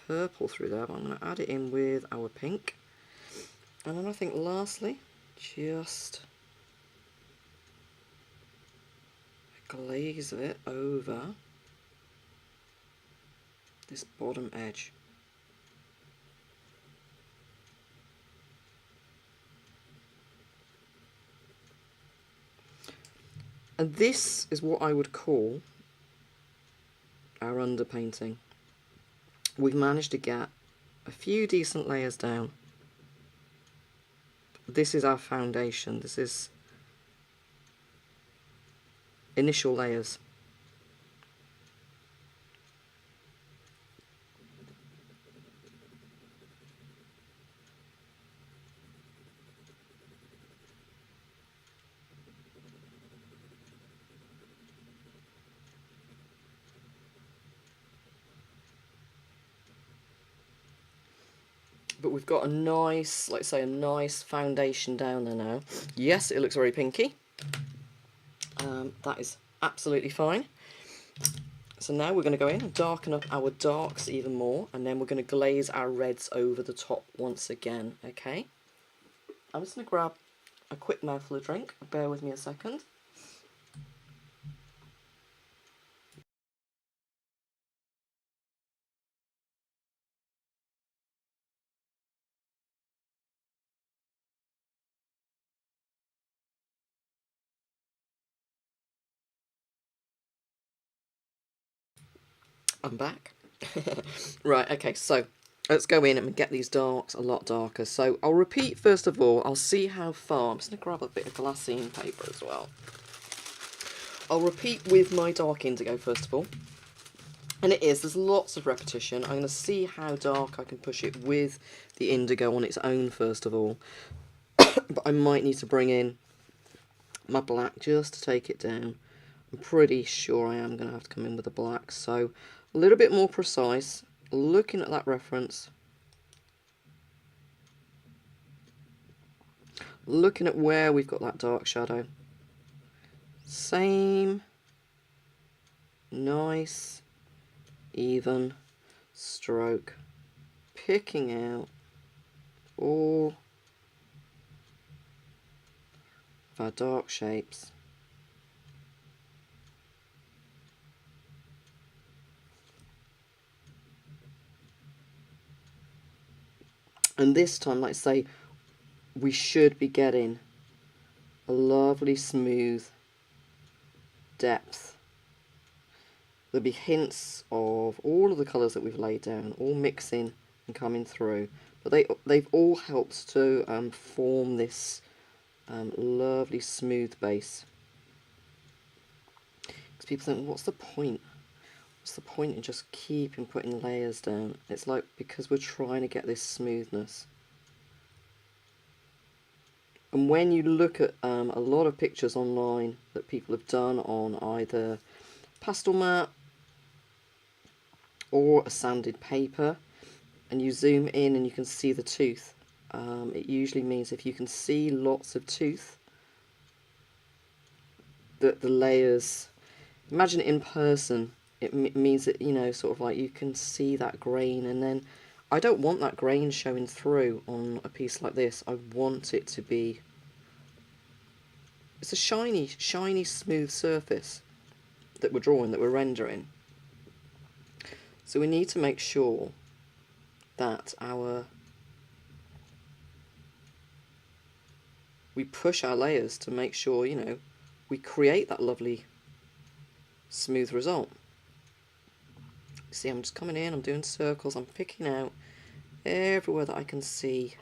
Speaker 1: purple through there, but I'm going to add it in with our pink. And then I think lastly, just a glaze of it over this bottom edge. And this is what I would call our underpainting. We've managed to get a few decent layers down. This is our foundation. This is initial layers. But we've got a nice, like I say, a nice foundation down there now. Yes, it looks very pinky. That is absolutely fine. So now we're going to go in and darken up our darks even more, and then we're going to glaze our reds over the top once again, okay? I'm just going to grab a quick mouthful of drink. Bear with me a second. I'm back. Right, okay, so let's go in and get these darks a lot darker. So I'll repeat first of all, I'll see how far. I'm just going to grab a bit of glassine paper as well. I'll repeat with my dark indigo first of all. And there's lots of repetition. I'm going to see how dark I can push it with the indigo on its own first of all. But I might need to bring in my black just to take it down. I'm pretty sure I am going to have to come in with a black. So a little bit more precise, looking at that reference, looking at where we've got that dark shadow. Same nice even stroke, picking out all of our dark shapes. And this time, like I say, we should be getting a lovely smooth depth. There'll be hints of all of the colours that we've laid down, all mixing and coming through. But they've all helped to form this lovely smooth base. Because people think, what's the point? What's the point in just keeping putting layers down? It's like, because we're trying to get this smoothness. And when you look at a lot of pictures online that people have done on either pastel mat or a sanded paper, and you zoom in and you can see the tooth, it usually means if you can see lots of tooth, that the layers, imagine it in person, it means that, you know, sort of like you can see that grain. And then I don't want that grain showing through on a piece like this. I want it to be, it's a shiny, shiny, smooth surface that we're drawing, that we're rendering. So we need to make sure that we push our layers to make sure, you know, we create that lovely smooth result. See, I'm just coming in, I'm doing circles, I'm picking out everywhere that I can see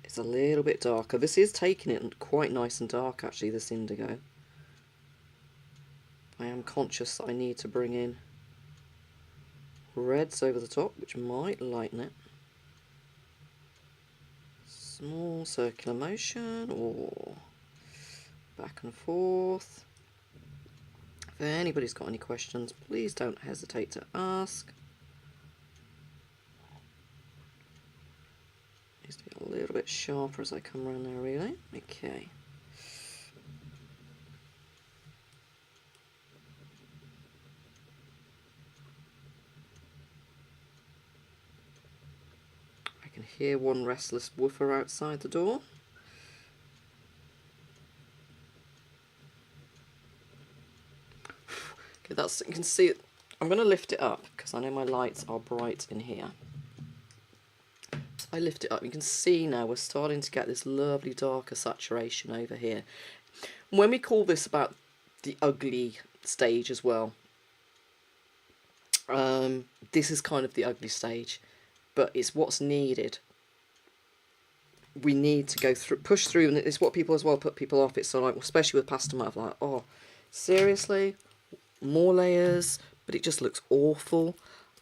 Speaker 1: it's a little bit darker. This is taking it quite nice and dark actually, this indigo. I am conscious that I need to bring in reds over the top, which might lighten it. Small circular motion, or back and forth. If anybody's got any questions, please don't hesitate to ask. Needs to be a little bit sharper as I come around there, really. Okay. I can hear one restless woofer outside the door. Okay, that's, you can see it. I'm going to lift it up because I know my lights are bright in here. So I lift it up, you can see now we're starting to get this lovely darker saturation over here. When we call this about the ugly stage as well, this is kind of the ugly stage, but it's what's needed. We need to go through, push through, and it's what people as well put people off. It's so like, especially with pastel matte, like, oh, seriously, more layers, but it just looks awful.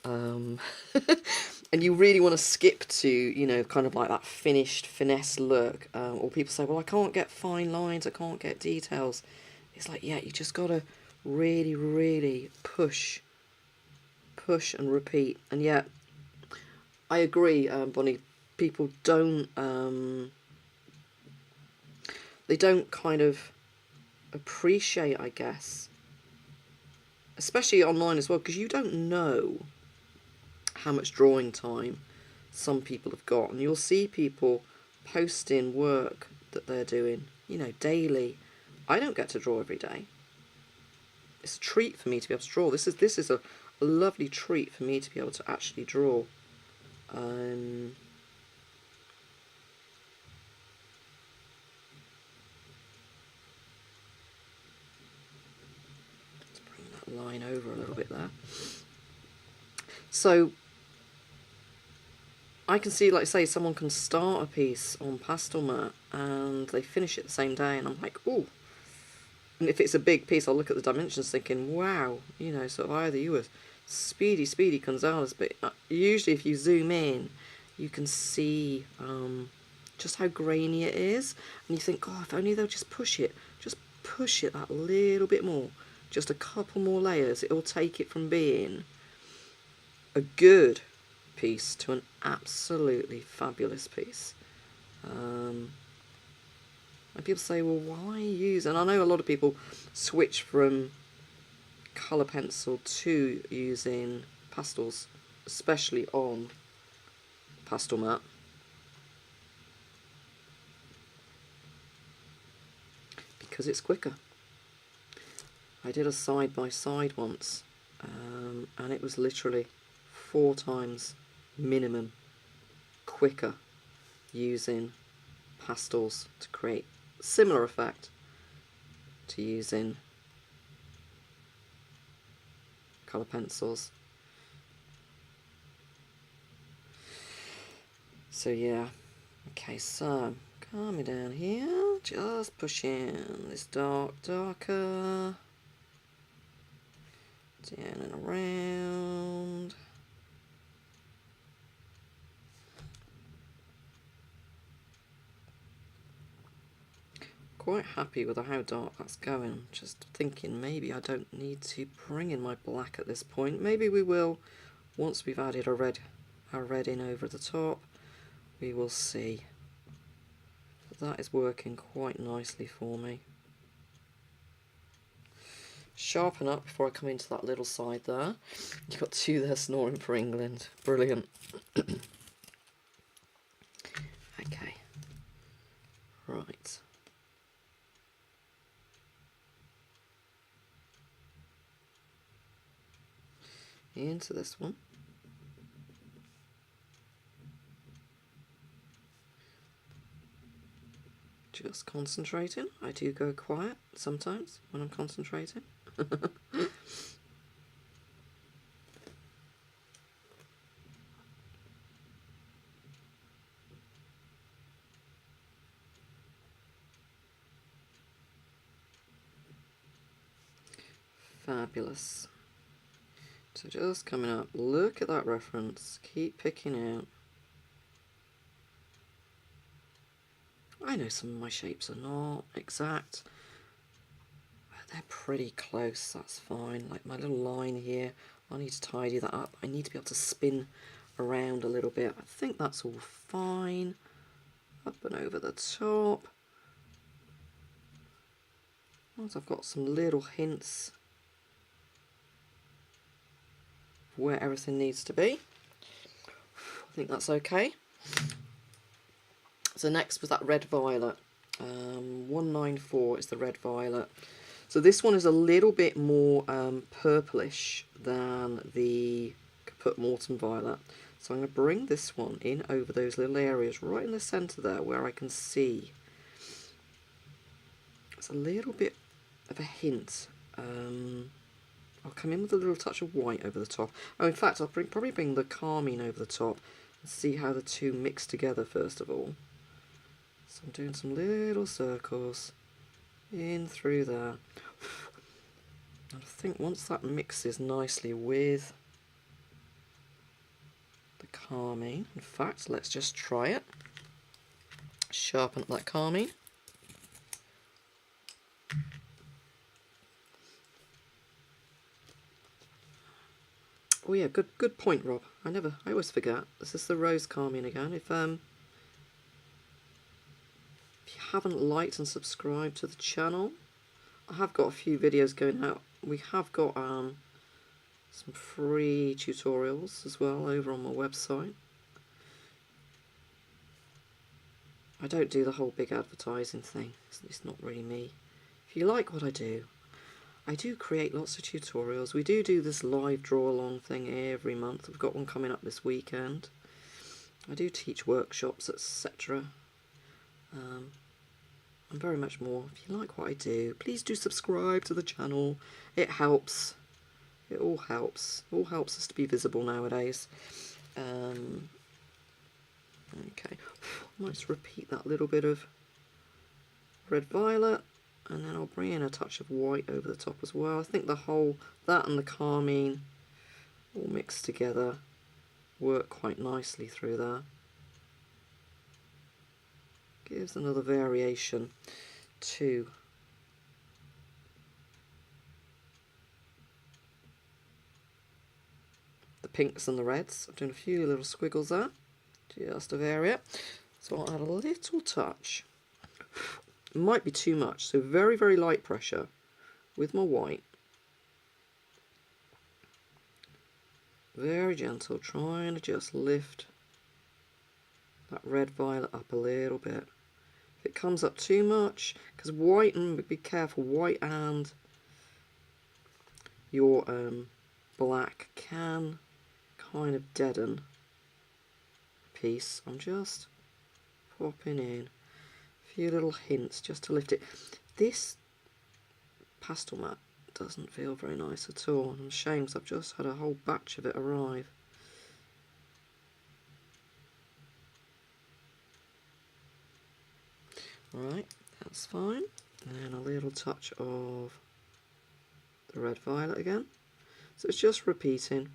Speaker 1: And you really want to skip to, you know, kind of like that finished finesse look. Or people say, well, I can't get fine lines, I can't get details. It's like, yeah, you just got to really, really push and repeat. And yet, I agree, Bonnie, people don't, they don't kind of appreciate, I guess, especially online as well, because you don't know how much drawing time some people have got, and you'll see people posting work that they're doing, you know, daily. I don't get to draw every day. It's a treat for me to be able to draw. This is a lovely treat for me to be able to actually draw. Let's bring that line over a little bit there. So I can see, like, say, someone can start a piece on pastel matte and they finish it the same day, and I'm like, ooh. And if it's a big piece, I'll look at the dimensions thinking, wow, you know, sort of either you were speedy Gonzalez, but usually if you zoom in, you can see just how grainy it is, and you think, oh, if only they'll just push it that little bit more, just a couple more layers, it'll take it from being a good piece to an absolutely fabulous piece. And people say, well, why use... And I know a lot of people switch from colour pencil to using pastels, especially on pastel matte. Because it's quicker. I did a side-by-side once, and it was literally 4 times minimum quicker using pastels to create similar effect to using colour pencils. So yeah, okay, so coming down here, just pushing this darker, down and around. Quite happy with how dark that's going. I'm just thinking maybe I don't need to bring in my black at this point. Maybe we will once we've added our red in over the top. We will see. But that is working quite nicely for me. Sharpen up before I come into that little side there. You've got 2 there snoring for England. Brilliant. Okay. Right. Into this one. Just concentrating. I do go quiet sometimes when I'm concentrating. Fabulous. So just coming up, look at that reference, keep picking out. I know some of my shapes are not exact, but they're pretty close, that's fine. Like my little line here, I need to tidy that up. I need to be able to spin around a little bit. I think that's all fine. Up and over the top. Once I've got some little hints where everything needs to be, I think that's okay. So next was that red violet. 194 is the red violet. So this one is a little bit more purplish than the Kaput Morton violet. So I'm going to bring this one in over those little areas right in the centre there where I can see that's a little bit of a hint. I'll come in with a little touch of white over the top. Oh, in fact, I'll probably bring the carmine over the top and see how the two mix together first of all. So I'm doing some little circles in through there. And I think once that mixes nicely with the carmine, in fact, let's just try it. Sharpen up that carmine. Oh yeah, good point, Rob. I always forget. This is the rose carmine again. If you haven't liked and subscribed to the channel, I have got a few videos going out. We have got some free tutorials as well over on my website. I don't do the whole big advertising thing. It's not really me. If you like what I do create lots of tutorials. We do this live draw along thing every month. We've got one coming up this weekend. I do teach workshops, etc. And very much more. If you like what I do, please do subscribe to the channel. It helps. It all helps. It all helps us to be visible nowadays. Okay, I might just repeat that little bit of red violet. And then I'll bring in a touch of white over the top as well. I think that and the carmine all mixed together work quite nicely through there. Gives another variation to the pinks and the reds. I'm doing a few little squiggles there, just to vary it. So I'll add a little touch. Might be too much, so very, very light pressure with my white. Very gentle, trying to just lift that red violet up a little bit. If it comes up too much, because white, and be careful, white and your black can kind of deaden a piece. I'm just popping in few little hints just to lift it. This pastel mat doesn't feel very nice at all, and I'm ashamed because I've just had a whole batch of it arrive. Right, that's fine. And then a little touch of the red violet again. So it's just repeating.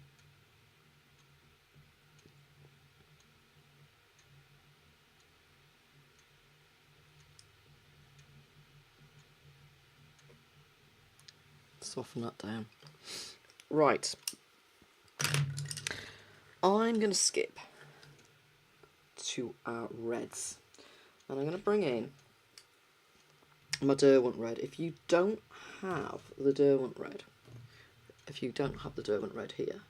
Speaker 1: Soften that down. Right, I'm going to skip to our reds, and I'm going to bring in my Derwent red. If you don't have the Derwent red, here,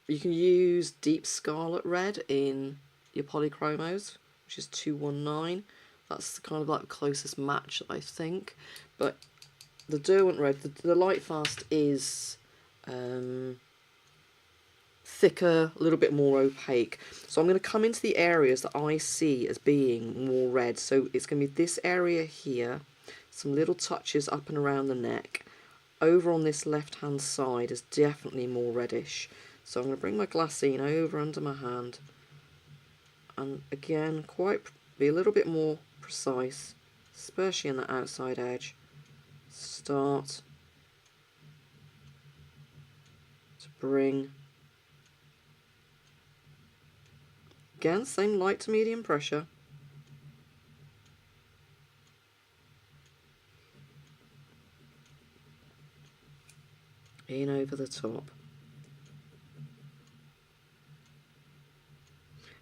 Speaker 1: you can use Deep Scarlet Red in your polychromos, which is 219. That's kind of like the closest match, I think. But the Derwent red, the Lightfast is thicker, a little bit more opaque. So I'm going to come into the areas that I see as being more red. So it's going to be this area here, some little touches up and around the neck. Over on this left-hand side is definitely more reddish. So I'm going to bring my glassine over under my hand. And again, be a little bit more precise, especially in the outside edge. Start to bring, again, same light to medium pressure. In over the top.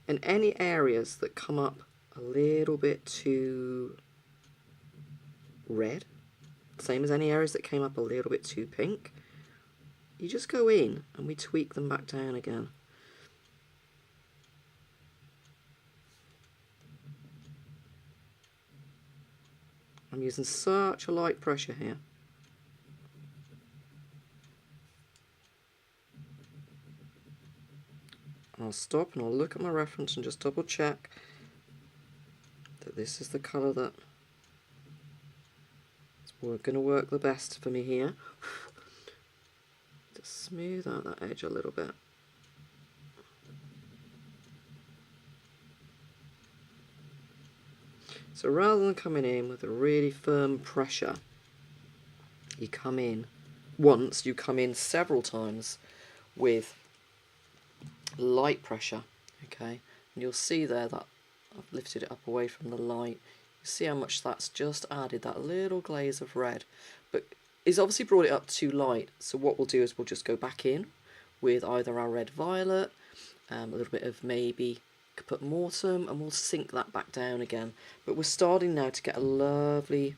Speaker 1: And any areas that come up a little bit too red, same as any areas that came up a little bit too pink, you just go in and we tweak them back down again. I'm using such a light pressure here. And I'll stop and I'll look at my reference and just double check that But this is the colour that is going to work the best for me here. Just smooth out that edge a little bit. So rather than coming in with a really firm pressure, you come in once, you come in several times with light pressure, okay? And you'll see there that I've lifted it up away from the light. You see how much that's just added that little glaze of red, but it's obviously brought it up too light. So what we'll do is we'll just go back in with either our red violet, a little bit of maybe put mortem, and we'll sink that back down again. But we're starting now to get a lovely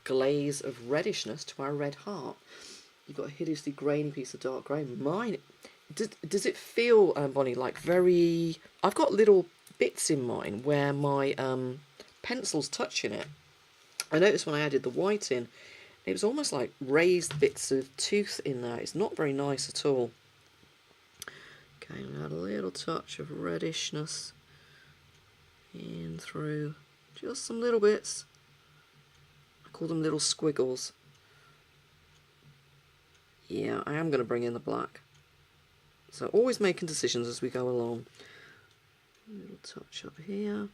Speaker 1: glaze of reddishness to our red heart. You've got a hideously grainy piece of dark grey. Mine, does it feel, Bonnie, like very... I've got little bits in mine where my pencil's touching it. I noticed when I added the white in, it was almost like raised bits of tooth in there. It's not very nice at all. Okay, we add a little touch of reddishness in through, just some little bits. I call them little squiggles. Yeah, I am going to bring in the black. So always making decisions as we go along. A little touch up here.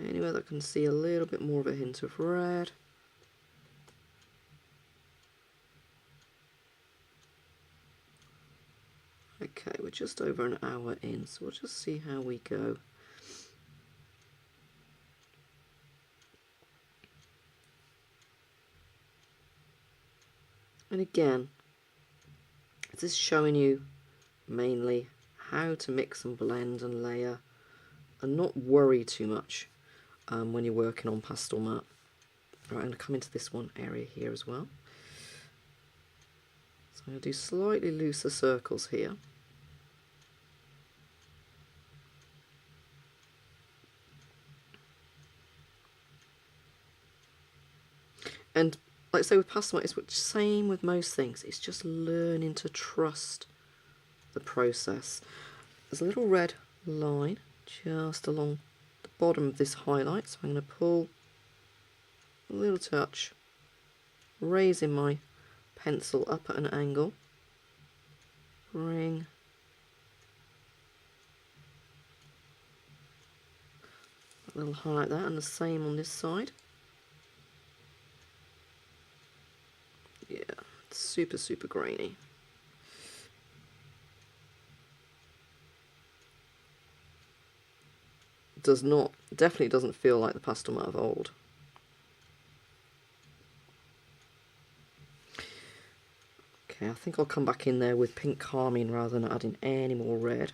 Speaker 1: Anywhere that I can see a little bit more of a hint of red. Okay, we're just over an hour in, so we'll just see how we go. And again, this is showing you mainly how to mix and blend and layer and not worry too much when you're working on pastel mat. Right, I'm going to come into this one area here as well. So I'm going to do slightly looser circles here. And like I say with pastel mat, it's the same with most things. It's just learning to trust the process. There's a little red line just along the bottom of this highlight, so I'm going to pull a little touch, raising my pencil up at an angle, bring a little highlight there, and the same on this side. Yeah, it's super, super grainy. Definitely doesn't feel like the pastel mat of old. Okay, I think I'll come back in there with pink carmine rather than adding any more red.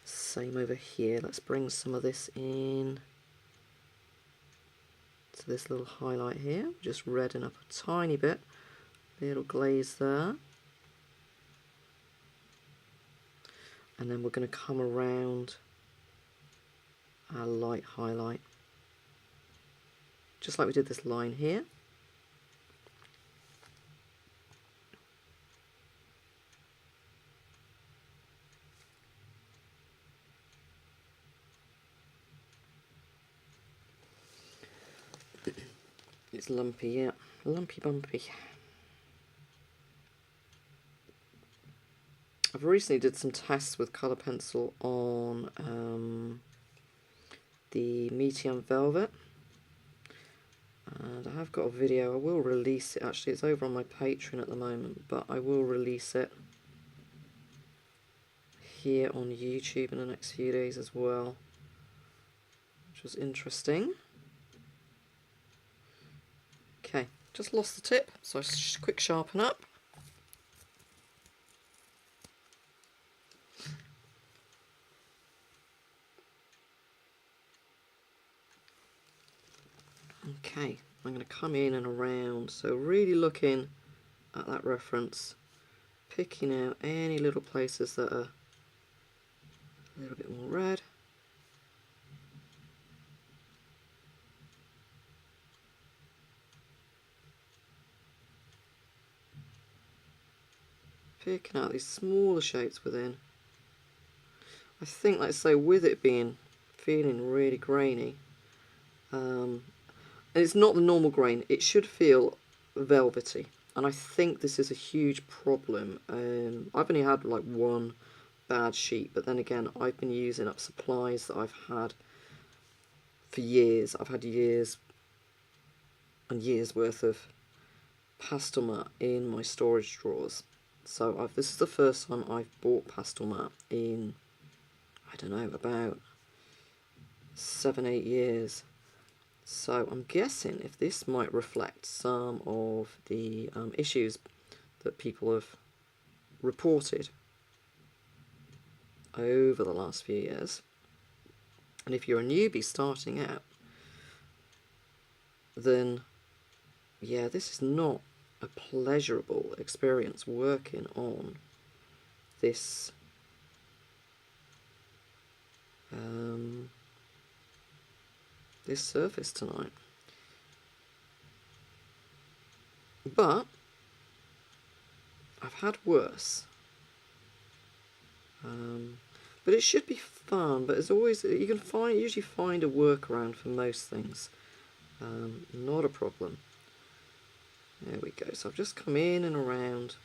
Speaker 1: Same over here. Let's bring some of this in to this little highlight here. Just redden up a tiny bit. Little glaze there. And then we're going to come around our light highlight, just like we did this line here. It's lumpy, yeah, lumpy bumpy. I've recently did some tests with colour pencil on the medium velvet, and I have got a video. I will release it, actually it's over on my Patreon at the moment, but I will release it here on YouTube in the next few days as well, which was interesting. Okay, just lost the tip, so quick sharpen up. Okay, I'm going to come in and around, so really looking at that reference, picking out any little places that are a little bit more red. picking out these smaller shapes within. I think, let's say, with it being feeling really grainy, and it's not the normal grain, it should feel velvety, and I think this is a huge problem. I've only had like one bad sheet, but then again, I've been using up supplies that I've had for years. I've had years and years worth of pastel mat in my storage drawers. So this is the first time I've bought pastel mat in, I don't know, about 7-8 years. So I'm guessing if this might reflect some of the issues that people have reported over the last few years. And if you're a newbie starting out, then yeah, this is not a pleasurable experience working on this this surface tonight. But I've had worse. But it should be fun. But as always, you can usually find a workaround for most things. Not a problem. There we go. So I've just come in and around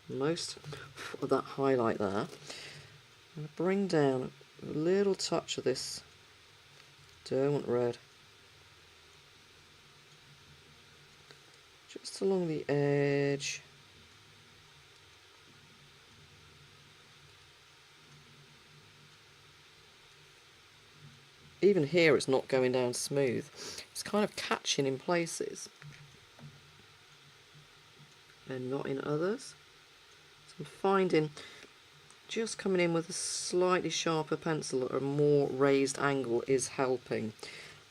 Speaker 1: most of that highlight there. I'm going to bring down a little touch of this Derwent red just along the edge. Even here it's not going down smooth. It's kind of catching in places and not in others. So I'm finding just coming in with a slightly sharper pencil at a more raised angle is helping.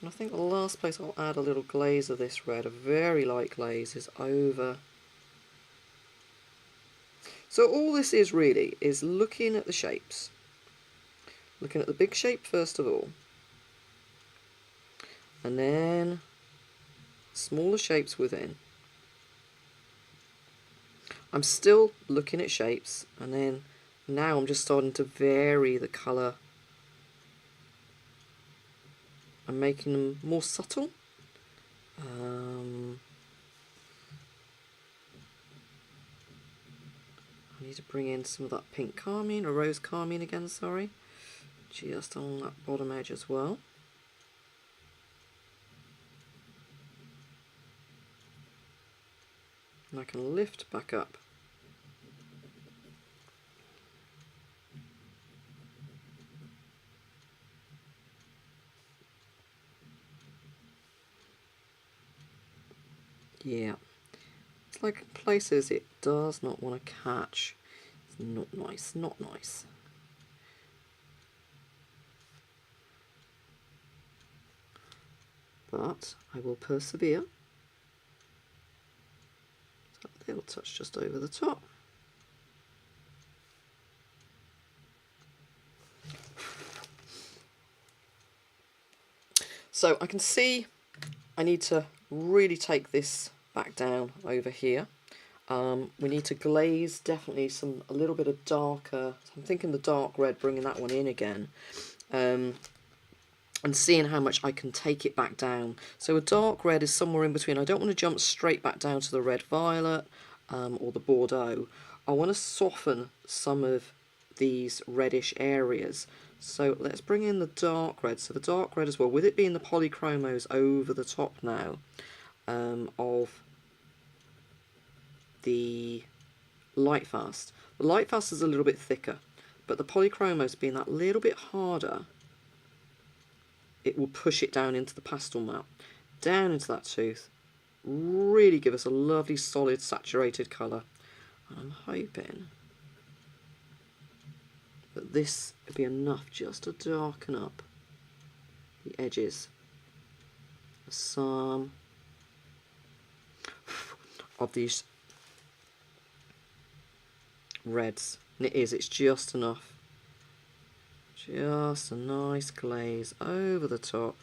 Speaker 1: And I think the last place I'll add a little glaze of this red, a very light glaze, is over. So all this is really is looking at the shapes. Looking at the big shape first of all. And then smaller shapes within. I'm still looking at shapes, and then now I'm just starting to vary the colour. I'm making them more subtle. I need to bring in some of that pink carmine, or rose carmine again, sorry, just on that bottom edge as well. And I can lift back up. Yeah, it's like places it does not want to catch. It's not nice, not nice. But I will persevere. So a little touch just over the top. So I can see I need to really take this back down over here. We need to glaze definitely a little bit of darker. I'm thinking the dark red, bringing that one in again, and seeing how much I can take it back down. So a dark red is somewhere in between. I don't want to jump straight back down to the red violet or the Bordeaux. I want to soften some of these reddish areas. So let's bring in the dark red. So the dark red as well, with it being the polychromos over the top now of the light fast. The light fast is a little bit thicker, but the polychromos being that little bit harder, it will push it down into the pastel mat, down into that tooth, really give us a lovely solid saturated colour. And I'm hoping that this would be enough just to darken up the edges of some of these reds. And it's just enough. Just a nice glaze over the top.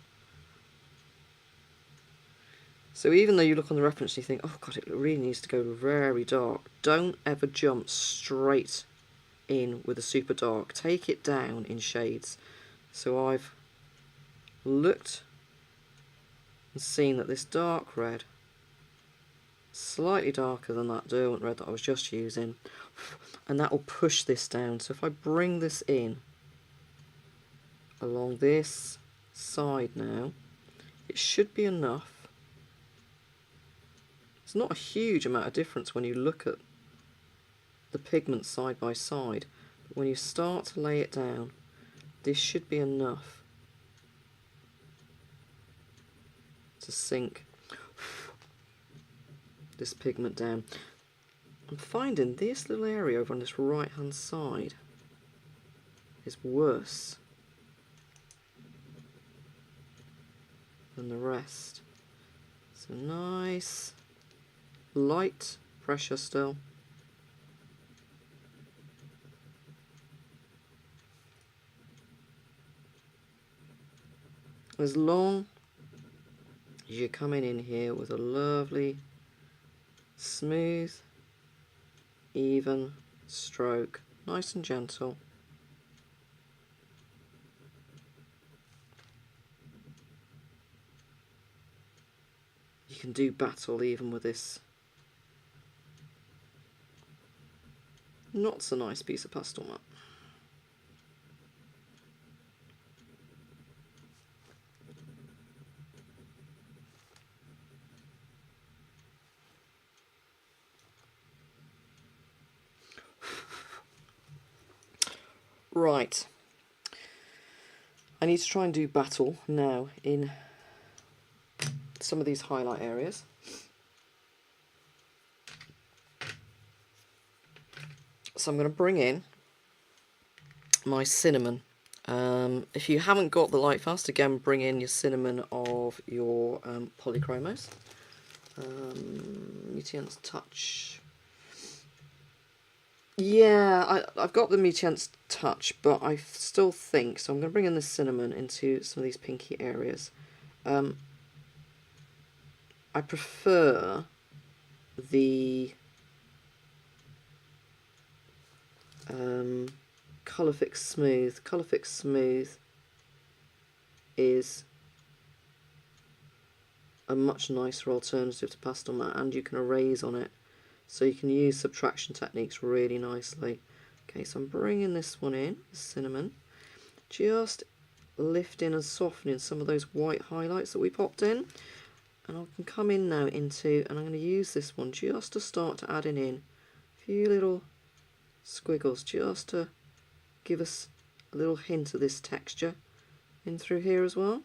Speaker 1: So even though you look on the reference and you think, oh god, it really needs to go very dark, don't ever jump straight in with a super dark. Take it down in shades. So I've looked and seen that this dark red, slightly darker than that Derwent red that I was just using, and that will push this down. So if I bring this in along this side now, it should be enough. It's not a huge amount of difference when you look at the pigments side by side, but when you start to lay it down, this should be enough to sink this pigment down. I'm finding this little area over on this right hand side is worse than the rest. So nice light pressure still. As long as you're coming in here with a lovely smooth even stroke, nice and gentle. You can do battle even with this not so nice piece of pastel mat. Right, I need to try and do battle now in some of these highlight areas. So I'm going to bring in my cinnamon. If you haven't got the light fast, again, bring in your cinnamon of your polychromos. Métiers Touch. Yeah, I've got the Métiers Touch, but I still think, so I'm going to bring in the cinnamon into some of these pinky areas. I prefer the Colour Fix Smooth. Colour Fix Smooth is a much nicer alternative to pastel mat, and you can erase on it, so you can use subtraction techniques really nicely. Okay, so I'm bringing this one in, the cinnamon, just lifting and softening some of those white highlights that we popped in, and I can come in now into, and I'm going to use this one just to start to add in a few little squiggles, just to give us a little hint of this texture in through here as well.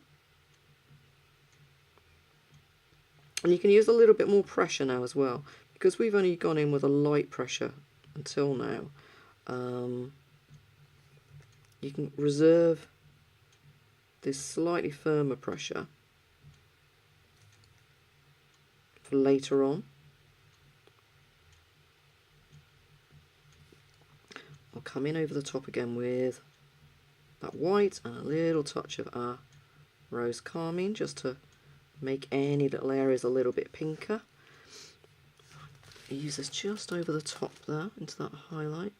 Speaker 1: And you can use a little bit more pressure now as well, because we've only gone in with a light pressure until now. You can reserve this slightly firmer pressure for later on. I'll come in over the top again with that white and a little touch of our rose carmine, just to make any little areas a little bit pinker. Use this just over the top there into that highlight.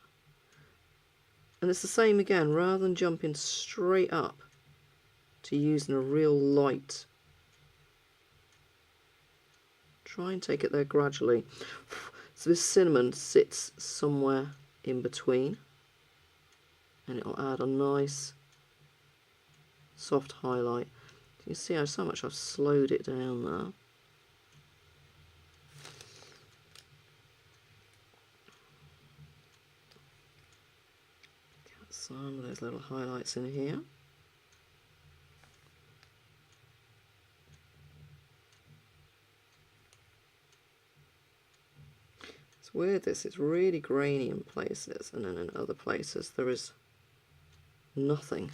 Speaker 1: And it's the same again, rather than jumping straight up to using a real light, try and take it there gradually. So this cinnamon sits somewhere in between, and it'll add a nice soft highlight. You can see how much I've slowed it down there. Get some of those little highlights in here. It's weird this, it's really grainy in places, and then in other places there is nothing.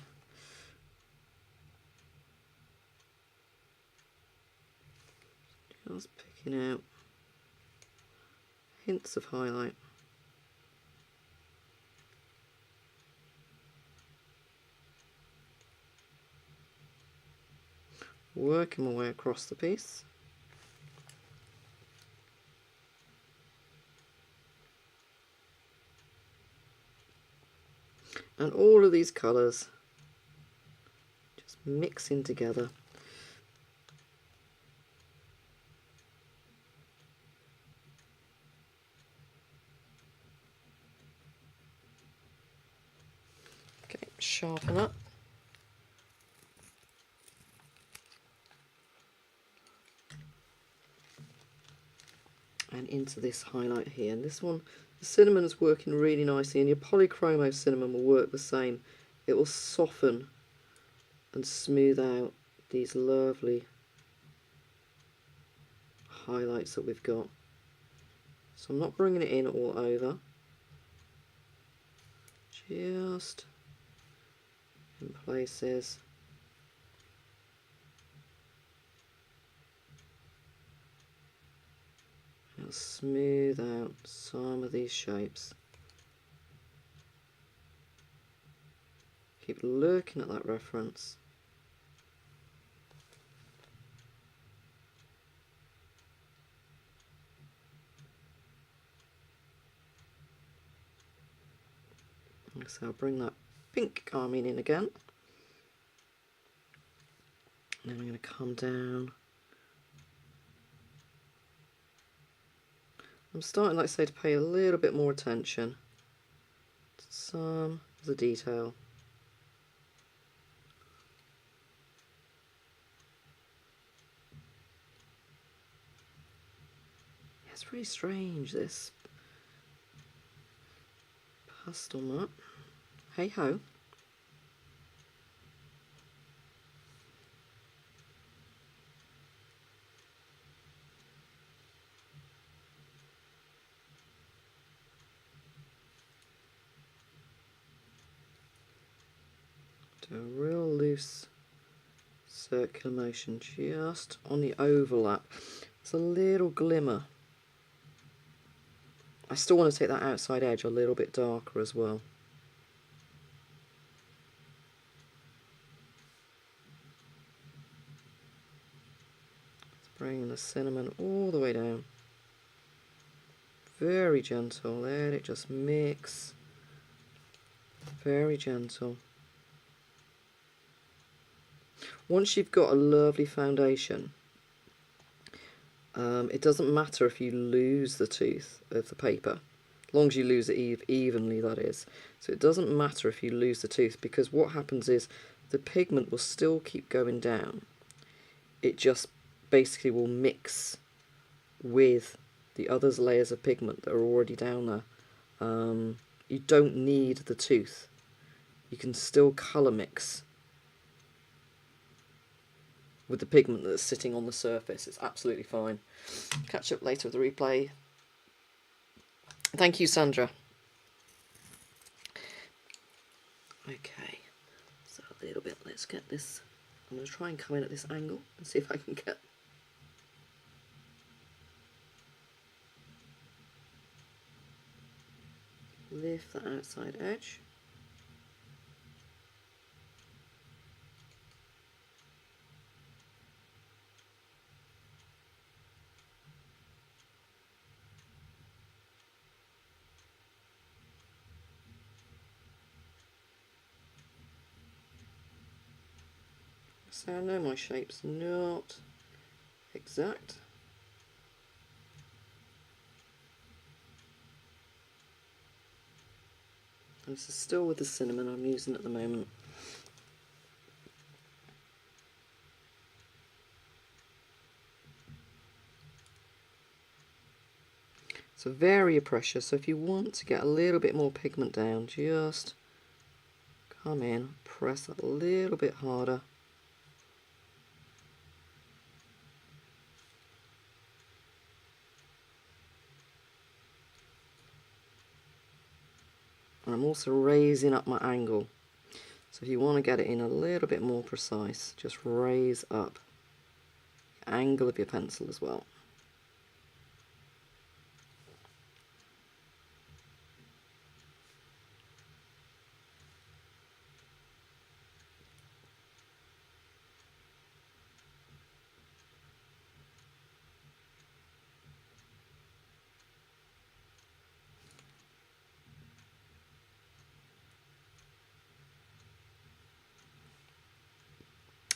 Speaker 1: Just picking out hints of highlight. Working my way across the piece. And all of these colours just mixing together. Okay, sharpen up. And into this highlight here. And this one, the cinnamon is working really nicely, and your polychromo cinnamon will work the same. It will soften and smooth out these lovely highlights that we've got. So I'm not bringing it in all over, just in places. It'll smooth out some of these shapes. Keep looking at that reference. So I'll bring that pink carmine in again. And then I'm going to come down. I'm starting, like I say, to pay a little bit more attention to some of the detail. Yeah, it's really strange, this pastel mat. Hey ho. Do a real loose circular motion just on the overlap. It's a little glimmer. I still want to take that outside edge a little bit darker as well. Let's bring the cinnamon all the way down. Very gentle, let it just mix. Very gentle. Once you've got a lovely foundation, it doesn't matter if you lose the tooth of the paper, as long as you lose it evenly, that is. So it doesn't matter if you lose the tooth, because what happens is the pigment will still keep going down. It just basically will mix with the other layers of pigment that are already down there. You don't need the tooth. You can still colour mix with the pigment that's sitting on the surface. It's absolutely fine. Catch up later with the replay. Thank you, Sandra. Okay, so a little bit, let's get this. I'm going to try and come in at this angle and see if I can get lift that outside edge. So I know my shape's not exact. And this is still with the cinnamon I'm using at the moment. So vary your pressure. So if you want to get a little bit more pigment down, just come in, press that a little bit harder. And I'm also raising up my angle. So if you want to get it in a little bit more precise, just raise up the angle of your pencil as well.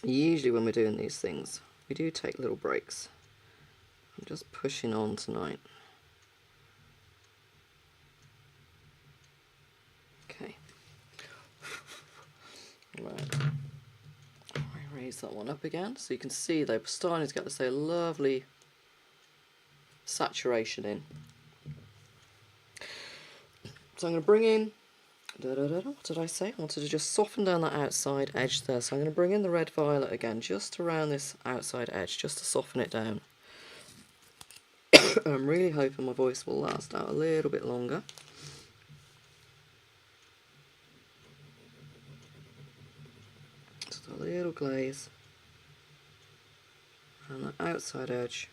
Speaker 1: Usually when we're doing these things, we do take little breaks. I'm just pushing on tonight. Okay. Right. I raise that one up again so you can see they're starting to get this lovely saturation in. So I'm going to bring in, what did I say? I wanted to just soften down that outside edge there. So I'm going to bring in the red violet again, just around this outside edge, just to soften it down. I'm really hoping my voice will last out a little bit longer. Just a little glaze and that outside edge.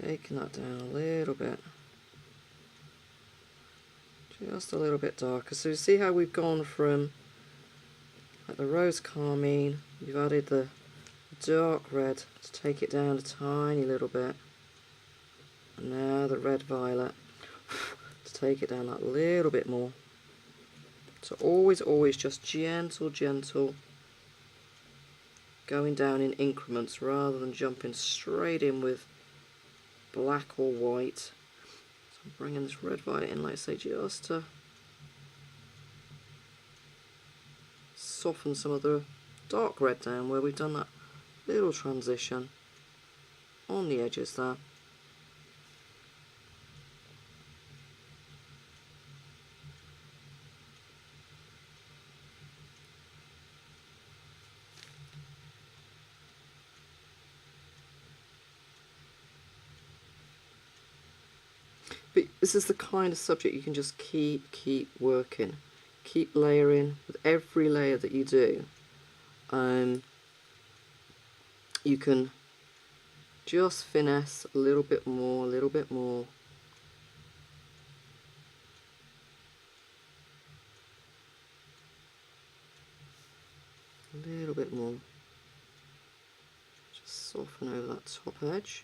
Speaker 1: Taking that down a little bit. Just a little bit darker. So you see how we've gone from like the rose carmine, we've added the dark red to take it down a tiny little bit. And now the red violet to take it down that little bit more. So always just gentle, going down in increments rather than jumping straight in with black or white. So I'm bringing this red violet in, like I say, just to soften some of the dark red down where we've done that little transition on the edges there. But this is the kind of subject you can just keep working, keep layering. With every layer that you do, you can just finesse a little bit more, a little bit more. A little bit more. Just soften over that top edge.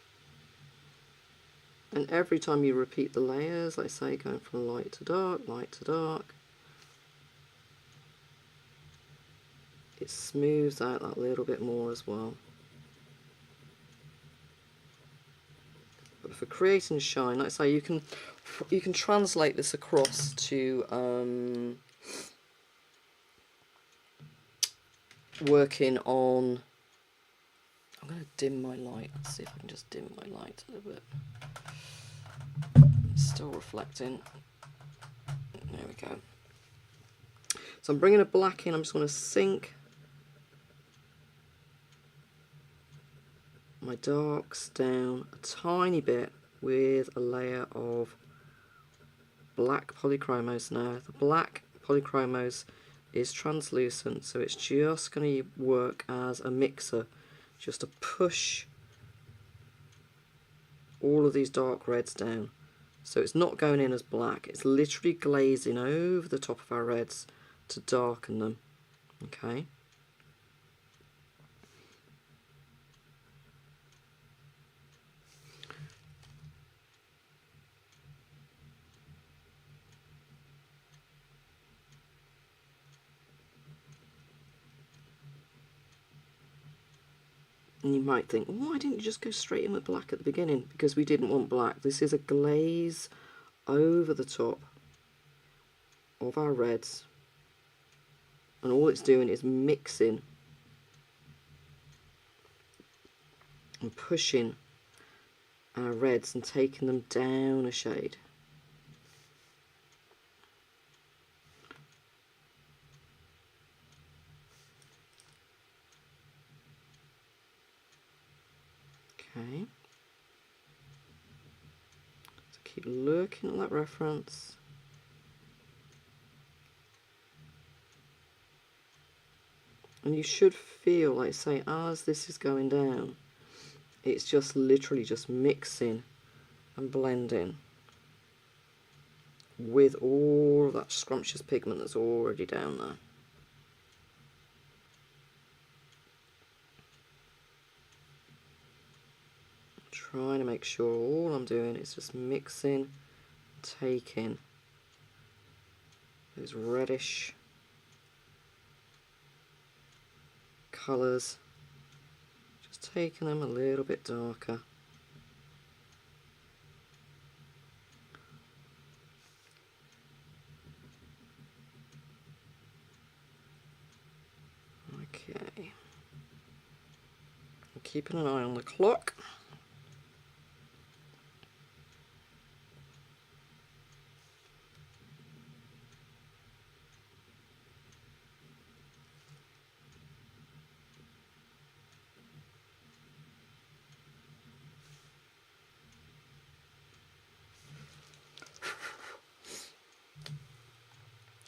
Speaker 1: And every time you repeat the layers, like I say, going from light to dark, it smooths out that little bit more as well. But for creating shine, like I say, you can translate this across to working on. I'm going to dim my light. Let's see if I can just dim my light a little bit. It's still reflecting. There we go. So I'm bringing a black in. I'm just going to sink my darks down a tiny bit with a layer of black polychromos now. The black polychromos is translucent, so it's just going to work as a mixer, just to push all of these dark reds down. So it's not going in as black, it's literally glazing over the top of our reds to darken them. Okay. And you might think, well, why didn't you just go straight in with black at the beginning? Because we didn't want black. This is a glaze over the top of our reds. And all it's doing is mixing and pushing our reds and taking them down a shade. Okay. So keep looking at that reference. And you should feel, like say, as this is going down, it's just literally just mixing and blending with all that scrumptious pigment that's already down there. Trying to make sure all I'm doing is just mixing, taking those reddish colours, just taking them a little bit darker. Okay, I'm keeping an eye on the clock.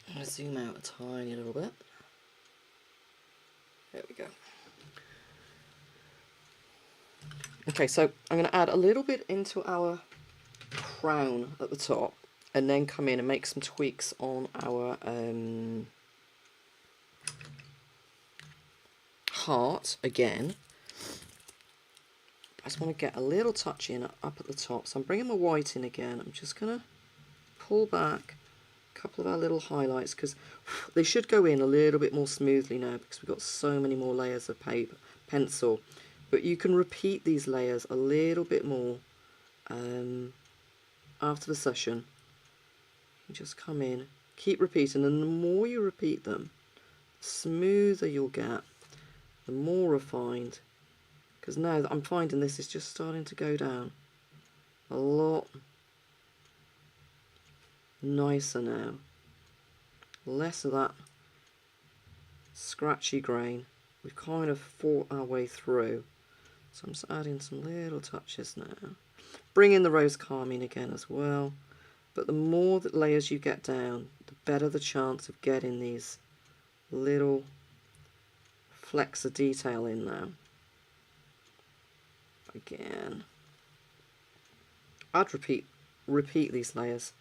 Speaker 1: I'm going to zoom out a tiny little bit. There we go. Okay, so I'm going to add a little bit into our crown at the top, and then come in and make some tweaks on our heart again. I just want to get a little touch in up at the top, so I'm bringing my white in again. I'm just going to pull back a couple of our little highlights, because they should go in a little bit more smoothly now because we've got so many more layers of paper, pencil. But you can repeat these layers a little bit more after the session. You just come in, keep repeating, and the more you repeat them, the smoother you'll get, the more refined. Because now that I'm finding this is just starting to go down a lot nicer now. Less of that scratchy grain. We've kind of fought our way through. So I'm just adding some little touches now. Bring in the rose carmine again as well. But the more that layers you get down, the better the chance of getting these little flecks of detail in now. Again, I'd repeat these layers.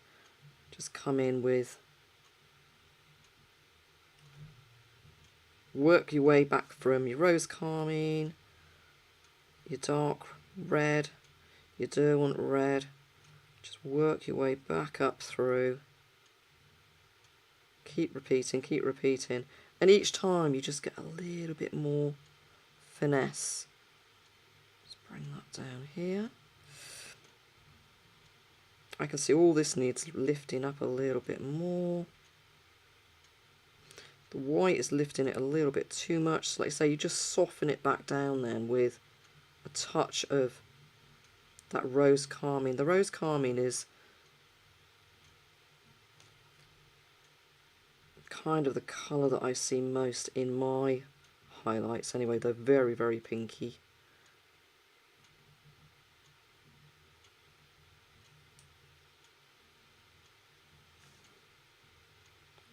Speaker 1: Just come in with, work your way back from your rose carmine, your dark red, your Derwent red. Just work your way back up through. Keep repeating, and each time you just get a little bit more finesse. Let's bring that down here. I can see all this needs lifting up a little bit more. The white is lifting it a little bit too much, so like I say, you just soften it back down then with a touch of that rose carmine. The rose carmine is kind of the colour that I see most in my highlights anyway. They're very, very pinky.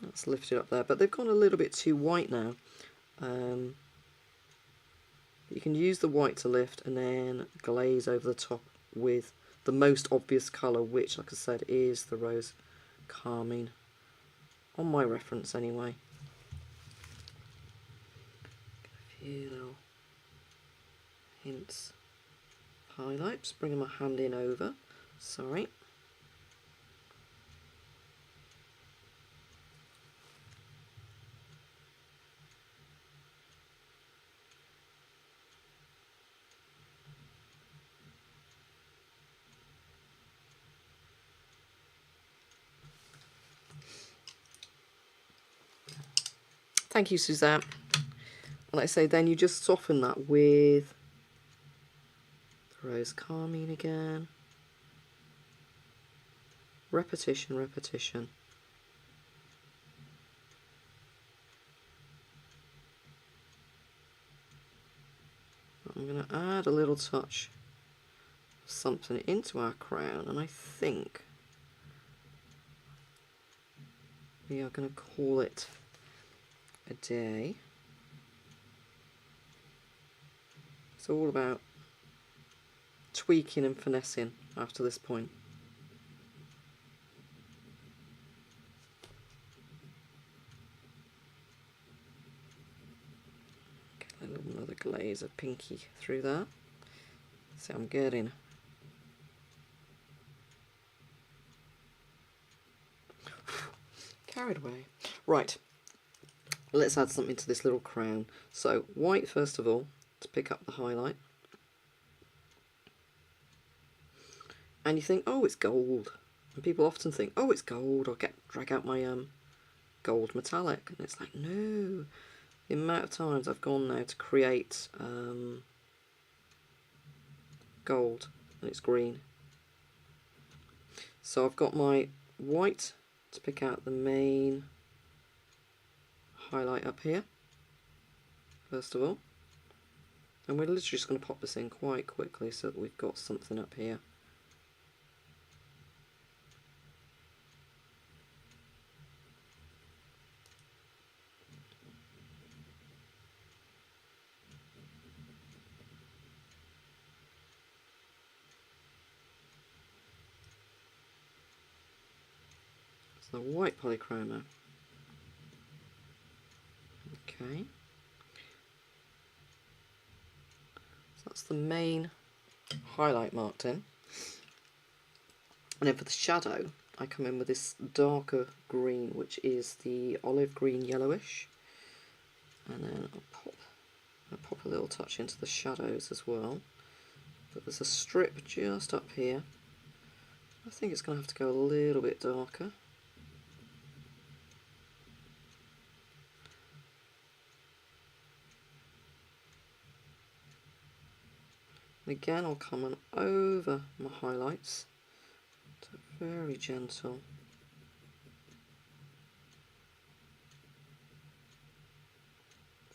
Speaker 1: That's lifted up there, but they've gone a little bit too white now. You can use the white to lift and then glaze over the top with the most obvious colour, which, like I said, is the rose carmine, on my reference anyway. A few little hints. Highlights, bringing my hand in over, sorry. Thank you, Suzanne. And like I say, then you just soften that with the rose carmine again. Repetition, repetition. I'm going to add a little touch of something into our crown, and I think we are going to call it a day. It's all about tweaking and finessing after this point. Get a little another glaze of pinky through there. So I'm getting Carried away. Right, let's add something to this little crown. So white first of all, to pick up the highlight. And you think, oh, it's gold. And people often think, oh, it's gold. I'll drag out my gold metallic. And it's like, no. The amount of times I've gone now to create gold, and it's green. So I've got my white to pick out the main highlight up here, first of all. And we're literally just going to pop this in quite quickly so that we've got something up here. The white polychroma. Okay. So that's the main highlight marked in. And then for the shadow, I come in with this darker green, which is the olive green yellowish. And then I'll pop a little touch into the shadows as well. But there's a strip just up here. I think it's going to have to go a little bit darker. And again, I'll come on over my highlights. So very gentle.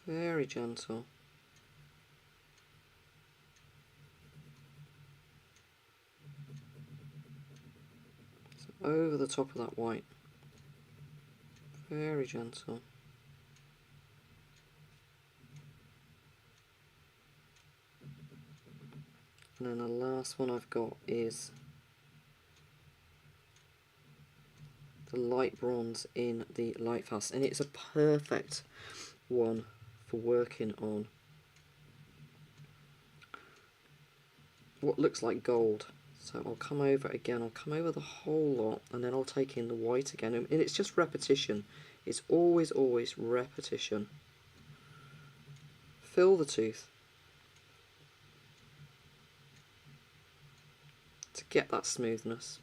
Speaker 1: Very gentle. So over the top of that white. Very gentle. And then the last one I've got is the light bronze in the light fast, and it's a perfect one for working on what looks like gold. So I'll come over again, I'll come over the whole lot, and then I'll take in the white again, and it's just repetition. It's always repetition. Fill the tooth to get that smoothness.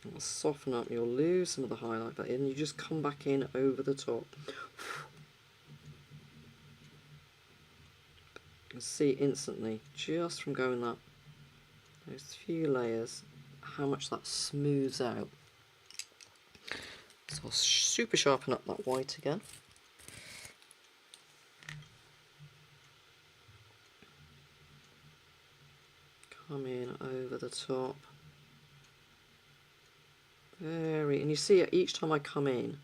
Speaker 1: It'll soften up, you'll lose some of the highlight, but then you just come back in over the top. You can see instantly, just from going that, those few layers, how much that smooths out. So I'll super sharpen up that white again. Come in over the top. And you see it each time I come in,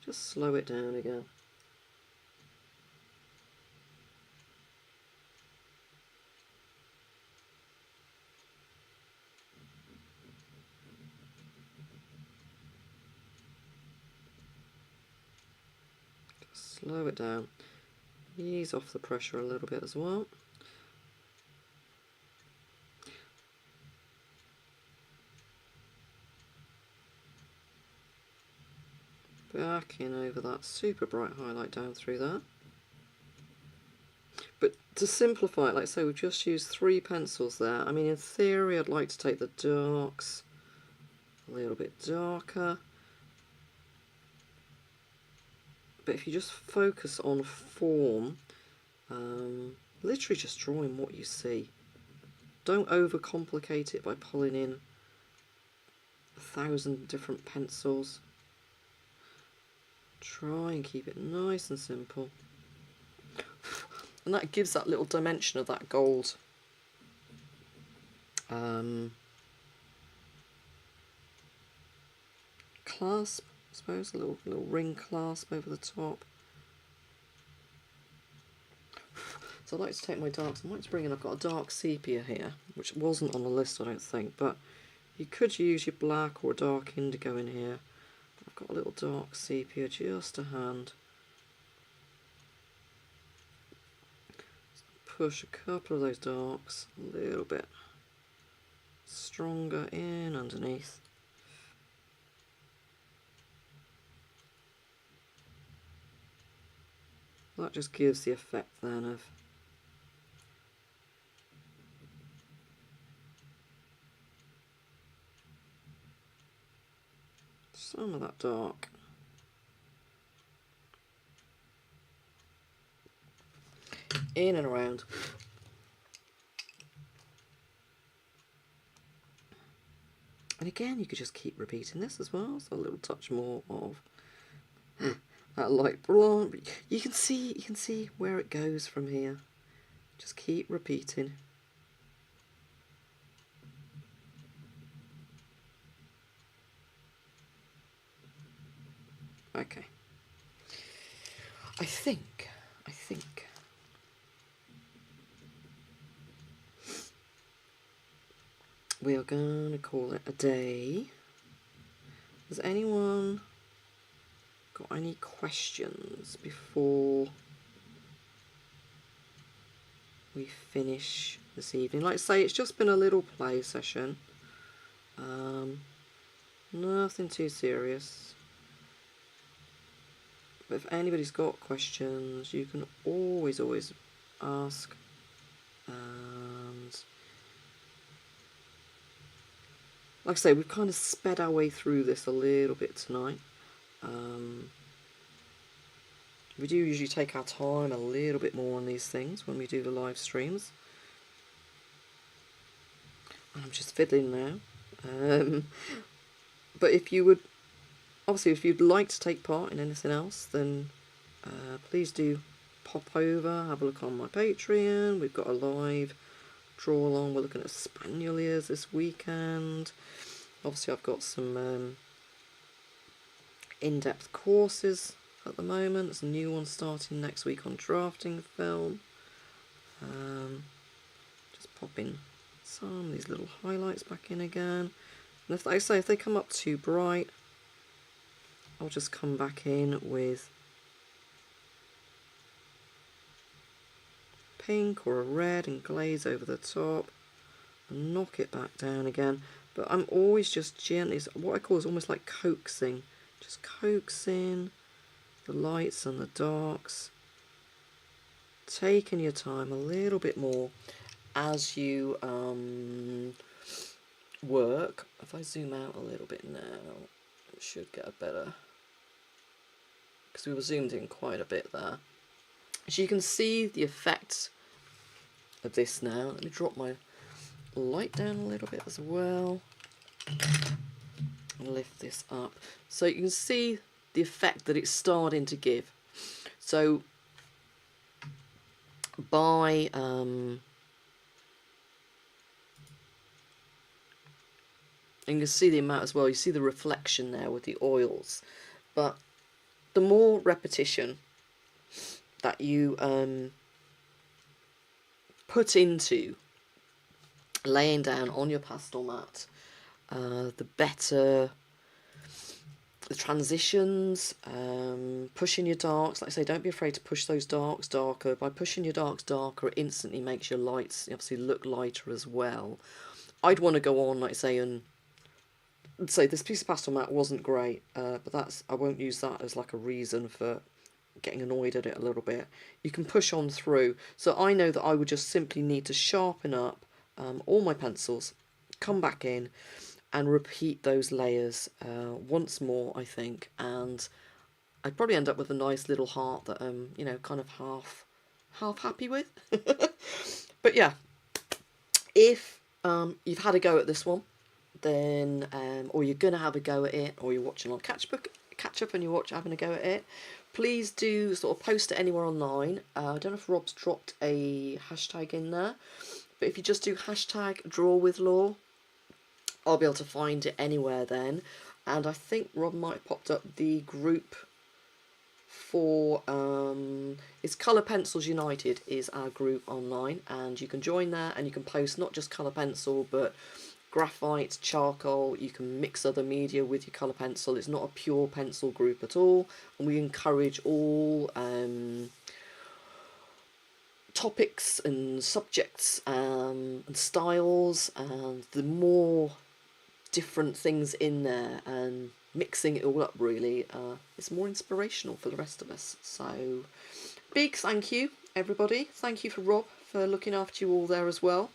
Speaker 1: just slow it down again. Just slow it down. Ease off the pressure a little bit as well. Back in over that super bright highlight down through there. But to simplify it, like I say, we've just used 3 pencils there. I mean, in theory, I'd like to take the darks a little bit darker. But if you just focus on form, literally just drawing what you see. Don't overcomplicate it by pulling in 1,000 different pencils. Try and keep it nice and simple. And that gives that little dimension of that gold clasp, I suppose, a little ring clasp over the top. So I'd like to take my darks, I might bring in, I've got a dark sepia here, which wasn't on the list I don't think, but you could use your black or dark indigo in here. I've got a little dark sepia just to hand. push a couple of those darks a little bit stronger in underneath. That just gives the effect then of some of that dark. In and around. And again, you could just keep repeating this as well, so a little touch more of that light blonde. You can see where it goes from here. Just keep repeating. Okay. I think we are going to call it a day. Has anyone got any questions before we finish this evening? Like I say, it's just been a little play session. Nothing too serious. But if anybody's got questions, you can always ask. And like I say, we've kind of sped our way through this a little bit tonight. We do usually take our time a little bit more on these things when we do the live streams. I'm just fiddling now. But if you would, obviously, if you'd like to take part in anything else, then please do pop over, have a look on my Patreon. We've got a live draw along. We're looking at Spanieliers this weekend. Obviously, I've got some in-depth courses at the moment. There's a new one starting next week on drafting film. Just popping some of these little highlights back in again. And if, like I say, if they come up too bright, I'll just come back in with pink or a red and glaze over the top and knock it back down again. But I'm always just gently, what I call is almost like coaxing, just coaxing the lights and the darks, taking your time a little bit more as you work. If I zoom out a little bit now, it should get a better, because we were zoomed in quite a bit there. As you can see the effect of this now. Let me drop my light down a little bit as well and lift this up so you can see the effect that it's starting to give. So by and you can see the amount as well. You see the reflection there with the oils, but the more repetition that you put into laying down on your pastel mat, the better the transitions, pushing your darks. Like I say, don't be afraid to push those darks darker. By pushing your darks darker, it instantly makes your lights obviously look lighter as well. I'd want to go on, like I say, and say this piece of pastel mat wasn't great, but that's, I won't use that as like a reason for getting annoyed at it a little bit. You can push on through. So I know that I would just simply need to sharpen up all my pencils, come back in and repeat those layers once more, I think, and I'd probably end up with a nice little heart that I'm, you know, kind of half happy with. But yeah, if you've had a go at this one, then or you're gonna have a go at it, or you're watching on catch up and you're having a go at it, please do sort of post it anywhere online. I don't know if Rob's dropped a hashtag in there, but if you just do hashtag #drawwithlaw, I'll be able to find it anywhere then. And I think Rob might have popped up the group for it's Colour Pencils United is our group online, and you can join there and you can post not just colour pencil but graphite, charcoal. You can mix other media with your colour pencil. It's not a pure pencil group at all, and we encourage all topics and subjects and styles, and the more different things in there and mixing it all up really is more inspirational for the rest of us. So big thank you everybody. Thank you for Rob for looking after you all there as well.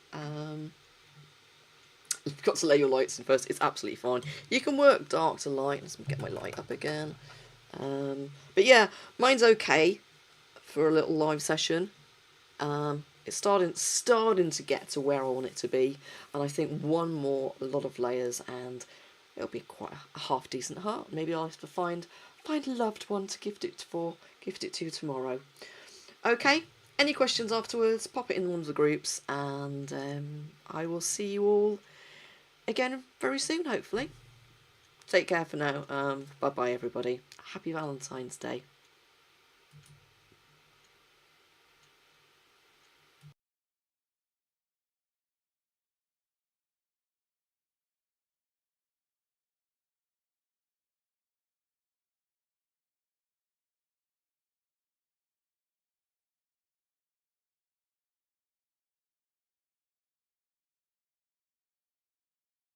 Speaker 1: You've got to lay your lights in first. It's absolutely fine. You can work dark to light. Let's get my light up again. But yeah, mine's okay for a little live session. It's starting to get to where I want it to be, and I think one more lot of layers and it'll be quite a half decent heart. Maybe I'll have to find a loved one to gift it to tomorrow. Okay, any questions afterwards, pop it in one of the groups, and I will see you all again very soon, hopefully. Take care for now. Bye bye everybody. Happy Valentine's Day.